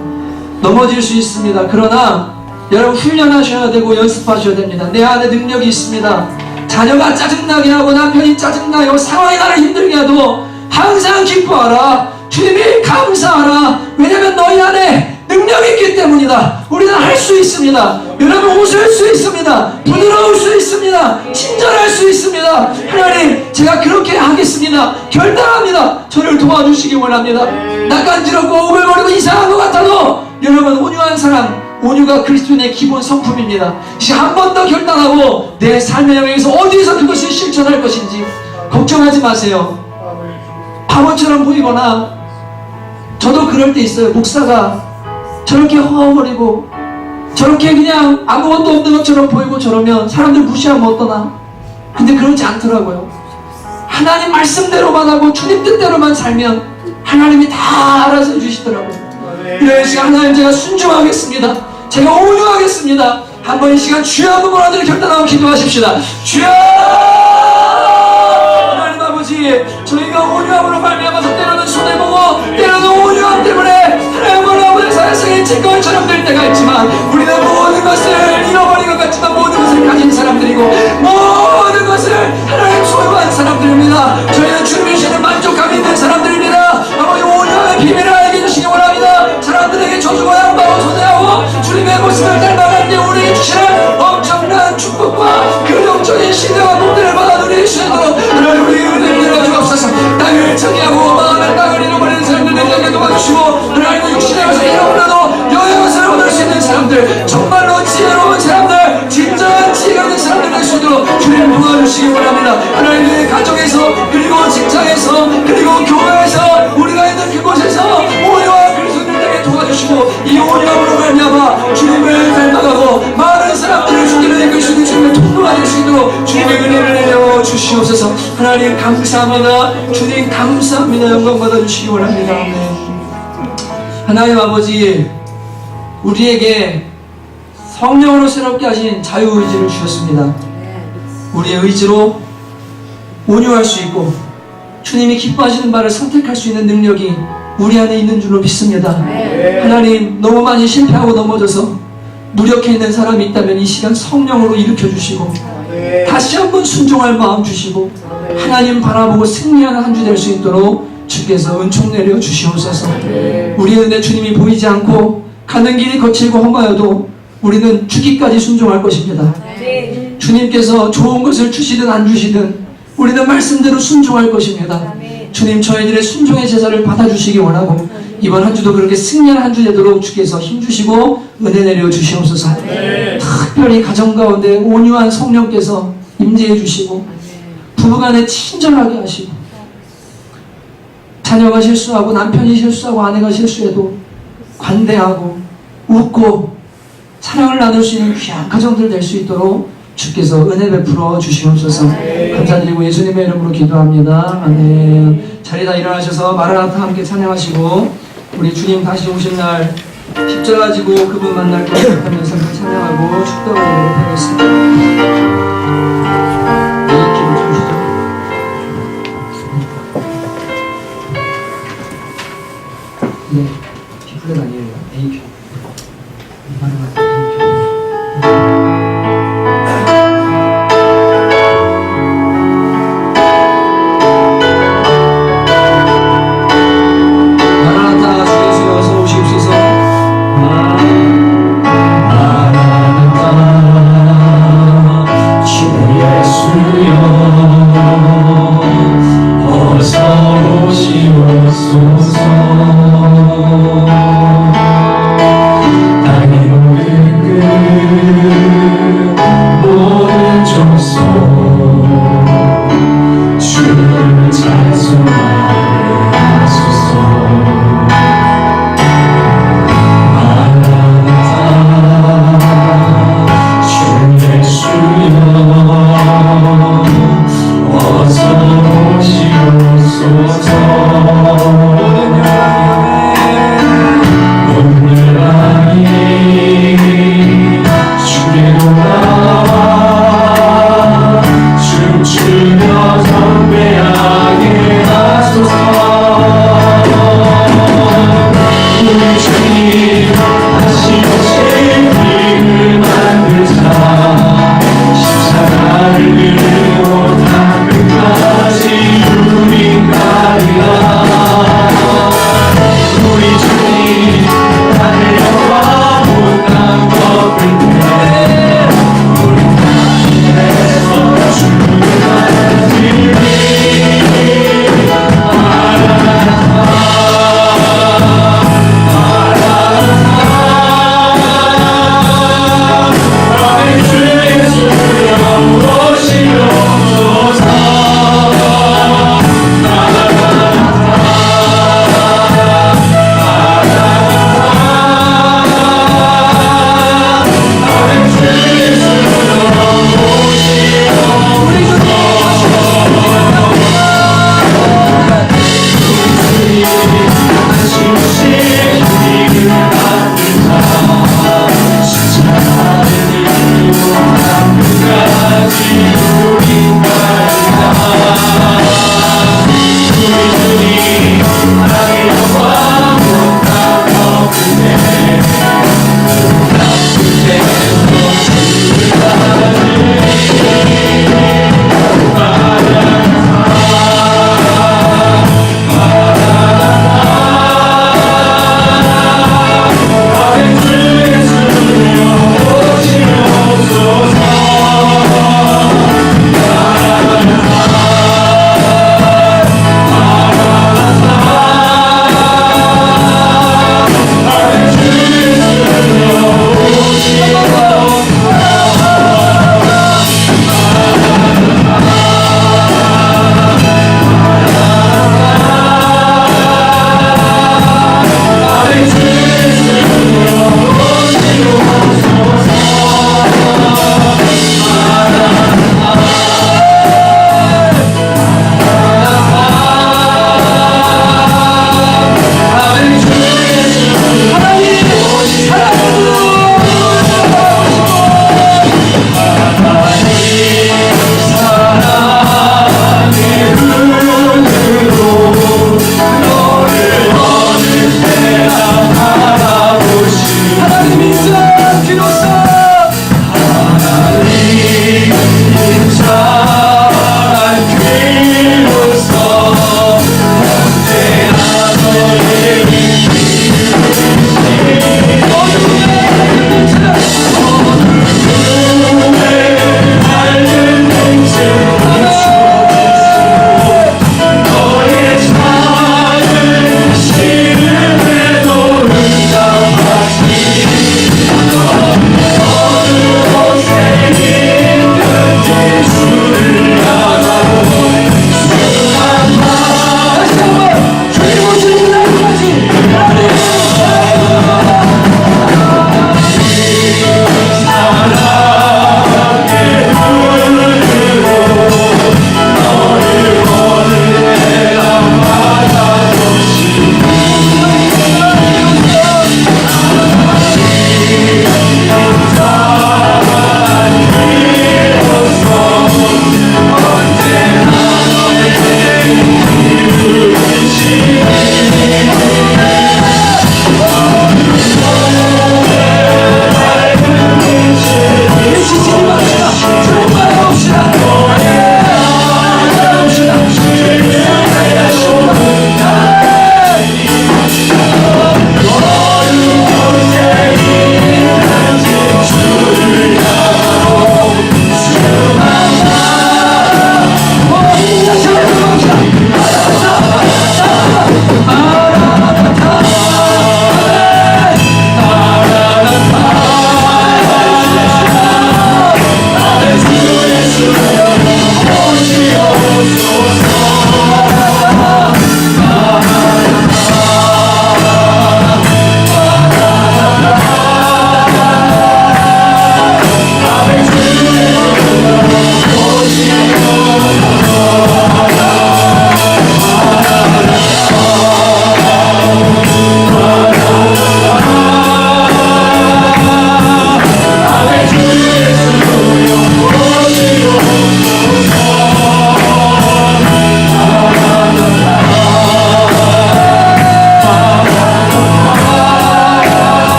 넘어질 수 있습니다. 그러나 여러분 훈련하셔야 되고 연습하셔야 됩니다. 내 안에 능력이 있습니다. 자녀가 짜증나게 하고 남편이 짜증나게 하고 상황이 나를 힘들게 해도 항상 기뻐하라. 주님이 감사하라. 왜냐하면 너희 안에 능력이 있기 때문이다. 우리는 할 수 있습니다. 여러분 웃을 수 있습니다. 부드러울 수 있습니다. 친절할 수 있습니다. 하나님 제가 그렇게 하겠습니다. 결단합니다. 저를 도와주시기 원합니다. 낯간지럽고 오글거리고 이상한 것 같아도 여러분 온유한 사람, 온유가 그리스도인의 기본 성품입니다. 이제 한 번 더 결단하고 내 삶의 영역에서 어디서 그것을 실천할 것인지 걱정하지 마세요. 바보처럼 보이거나 저도 그럴 때 있어요. 목사가 저렇게 허허거리고 저렇게 그냥 아무것도 없는 것처럼 보이고 저러면 사람들 무시하면 어떠나? 근데 그렇지 않더라고요. 하나님 말씀대로만 하고 주님 뜻대로만 살면 하나님이 다 알아서 해주시더라고요. 이런 시간 하나님 제가 순종하겠습니다. 제가 온유하겠습니다. 한번 이 시간 주여 한번 몰아들이 결단하고 기도하십시다. 주여! 하나님 아버지 저희가 온유함으로 말미암아서 때로는 손해보고 때로는 온유함 때문에 하나님 아버지 사회성에 찌꺼기처럼 될 때가 있지만 우리는 모든 것을 잃어버린 것 같지만 모든 것을 가진 사람들이고 모든 것을 하나님 소유한 사람들입니다. 저희는 주님의 신을 만족감이 있는 사람들입니다. 아버지 온유함의 비밀을 알게 해주시기 원합니다. 사람들에게 저주와 양보하고 소대하고 주님의 모습을 닮아갈 때 우리에게 주시는 엄청난 축복과 그 영적인 신뢰와 공들을 받아 누릴 수 있도록 하나님 우리 은혜를 내려주옵소서. 땅을 차지하고 마음의 땅을 잃어버리는 사람들 내게 도와주시고 하나님 육신의 것을 잃어버려도 영의 것을 얻을 수 있는 사람들 정말로 지혜로운 사람들 진정한 지혜가 있는 사람들 될 수 있도록 주님 도와주시기 바랍니다. 하나님의 가정에서 그리고 직장에서 그리고 교회에서 우리가 있는 그곳에서 온유와 그리스도인들에게 도와주시고 이 온유함으로 말미암아 주님을 닮아가고 많은 사람들을 주님을 이끌 수 있는 주님의 통로가 될 수 있도록 주님의 은혜를 내려 주시옵소서. 하나님 감사합니다. 주님 감사합니다. 영광 받아주시기 원합니다. 하나님 아버지 우리에게 성령으로 새롭게 하신 자유의지를 주셨습니다. 우리의 의지로 온유할 수 있고 주님이 기뻐하시는 바를 선택할 수 있는 능력이 우리 안에 있는 줄로 믿습니다. 하나님 너무 많이 실패하고 넘어져서 무력해 있는 사람이 있다면 이 시간 성령으로 일으켜주시고 다시 한번 순종할 마음 주시고 하나님 바라보고 승리하는 한 주 될 수 있도록 주께서 은총 내려 주시옵소서. 우리는 내 주님이 보이지 않고 가는 길이 거칠고 험하여도 우리는 주기까지 순종할 것입니다. 주님께서 좋은 것을 주시든 안 주시든 우리는 말씀대로 순종할 것입니다. 주님 저희들의 순종의 제사를 받아주시기 원하고 이번 한 주도 그렇게 승리한 한 주 되도록 주께서 힘주시고 은혜 내려 주시옵소서. 특별히 가정 가운데 온유한 성령께서 임재해 주시고 부부간에 친절하게 하시고 자녀가 실수하고 남편이 실수하고 아내가 실수해도 관대하고 웃고 사랑을 나눌 수 있는 귀한 가정들 될 수 있도록 주께서 은혜 베풀어 주시옵소서. 감사드리고 예수님의 이름으로 기도합니다. 아멘. 자리다 일어나셔서 마라나타 함께 찬양하시고 우리 주님 다시 오실 날 십자가 지고 그분 만날 것 하면서 찬양하고 축도하도록 하겠습니다. 이 기분 주시죠. 네, B플랫 아니에요. A표. 마라나타 A표. 어서 오시옵소서.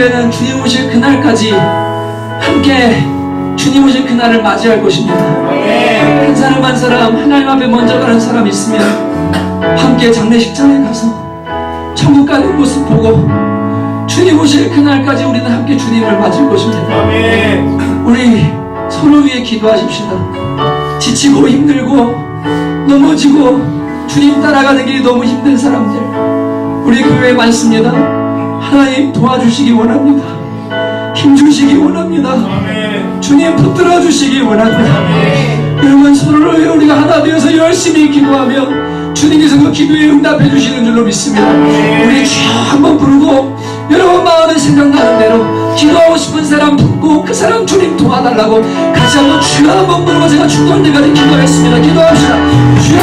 이제는 주님 오실 그날까지 함께 주님 오실 그날을 맞이할 것입니다. 한 사람 한 사람 하나님 앞에 먼저 가는 사람이 있으면 함께 장례식장에 가서 천국 가는 모습 보고 주님 오실 그날까지 우리는 함께 주님을 맞을 것입니다. 우리 서로 위해 기도하십시다. 지치고 힘들고 넘어지고 주님 따라가는 길이 너무 힘든 사람들 우리 교회에 많습니다. 하나님 도와주시기 원합니다. 힘주시기 원합니다. 주님 붙들어 주시기 원합니다. 여러분 서로를 위해 우리가 하나 되어서 열심히 기도하면 주님께서 그 기도에 응답해 주시는 줄로 믿습니다. 우리 주여 한번 부르고 여러분 마음에 생각나는 대로 기도하고 싶은 사람 붙고 그 사람 주님 도와달라고 같이 한번 주여 한번 부르고 제가 죽을 때까지 기도했습니다. 기도합시다. 주여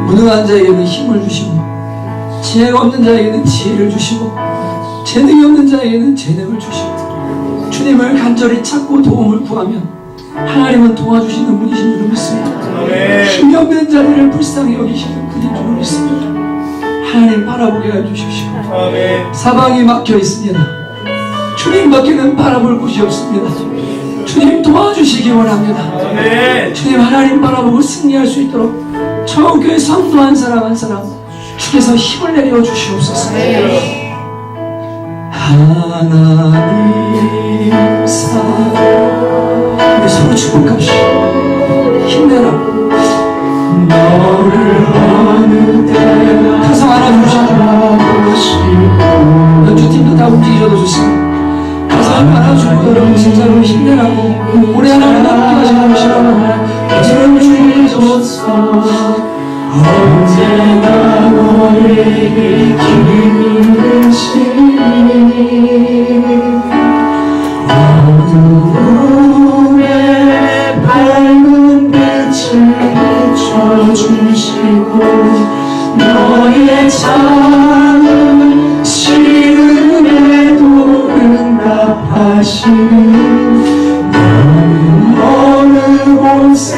무능한 자에게는 힘을 주시고 지혜가 없는 자에게는 지혜를 주시고 재능이 없는 자에게는 재능을 주시고 주님을 간절히 찾고 도움을 구하면 하나님은 도와주시는 분이신 줄 믿습니다. 힘이 없는 자들을 불쌍히 여기시는 분인 줄 믿습니다. 하나님 바라보게 해주십시오. 사방이 막혀 있습니다. 주님밖에는 바라볼 곳이 없습니다. 주님 도와주시기 원합니다. 주님 하나님 바라보고 승리할 수 있도록 처음교회 성도 한 사람 한 사람 주께서 힘을 내려 주시옵소서. 하나님 사랑 우리 서로 축복합시다. 힘내라. 너를 어느 때나 가서 안아주시고 연주팀도 다 움직이셔도 좋습니다. 가서 안아주고 여러분 진짜로 힘내라고 올해 하나님 함께 하시는 것이라고 저를 주옵소서. 언제나 너에게 기는 신 어두움에 밝은 빛을 비춰주시고 너의 작은 시름에도 응답하시는 너는 어느 곳에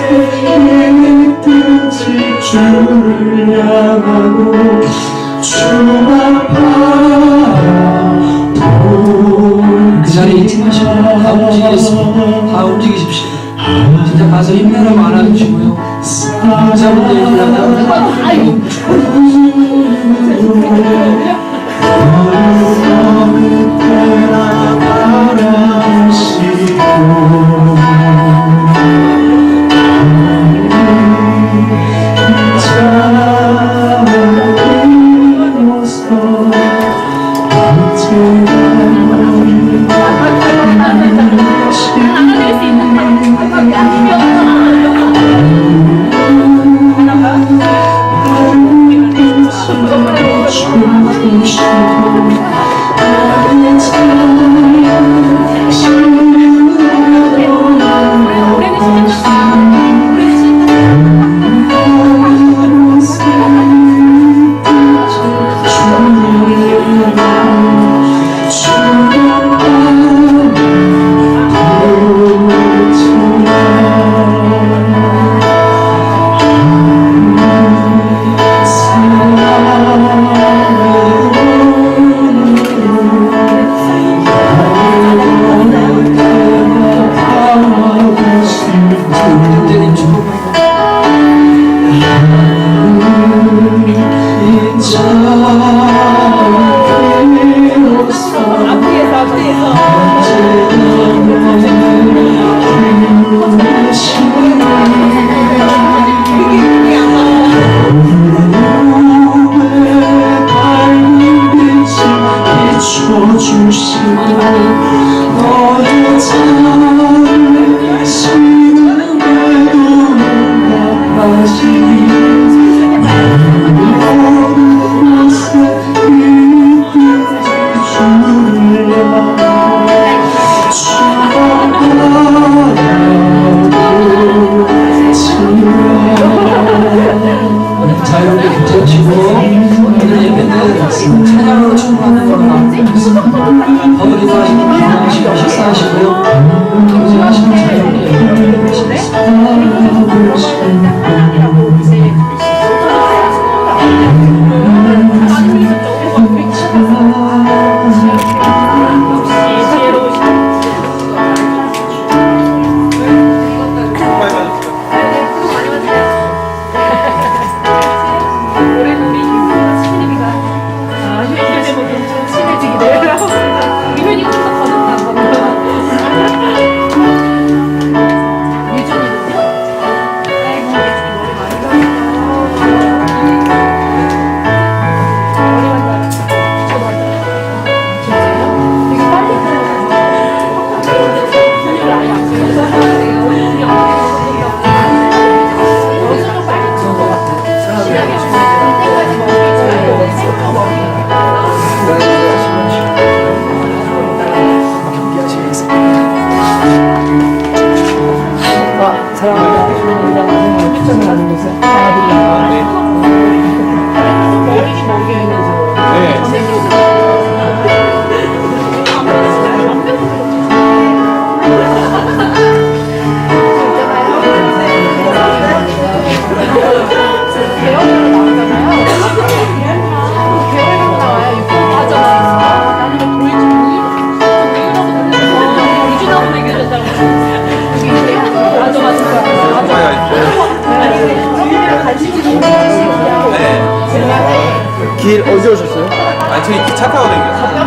있든지 주를 향하고 주만 바라볼 그 자리에 있지 마시고 다 움직이겠습니다. 다 움직이십시오. 진짜 가서 힘내라고 안아주시고요. 자분들 일어나고 그때는 축복 자, 여러분들 기도하시고 오늘 예배는 찬양으로 충분하는 걸로 나옵니다. 어머니 도와시고 기도하시고 식사하시고요. 아버지 하시는 자유롭게 길 어디 오셨어요? 아니 저희 차 타고 다녀요.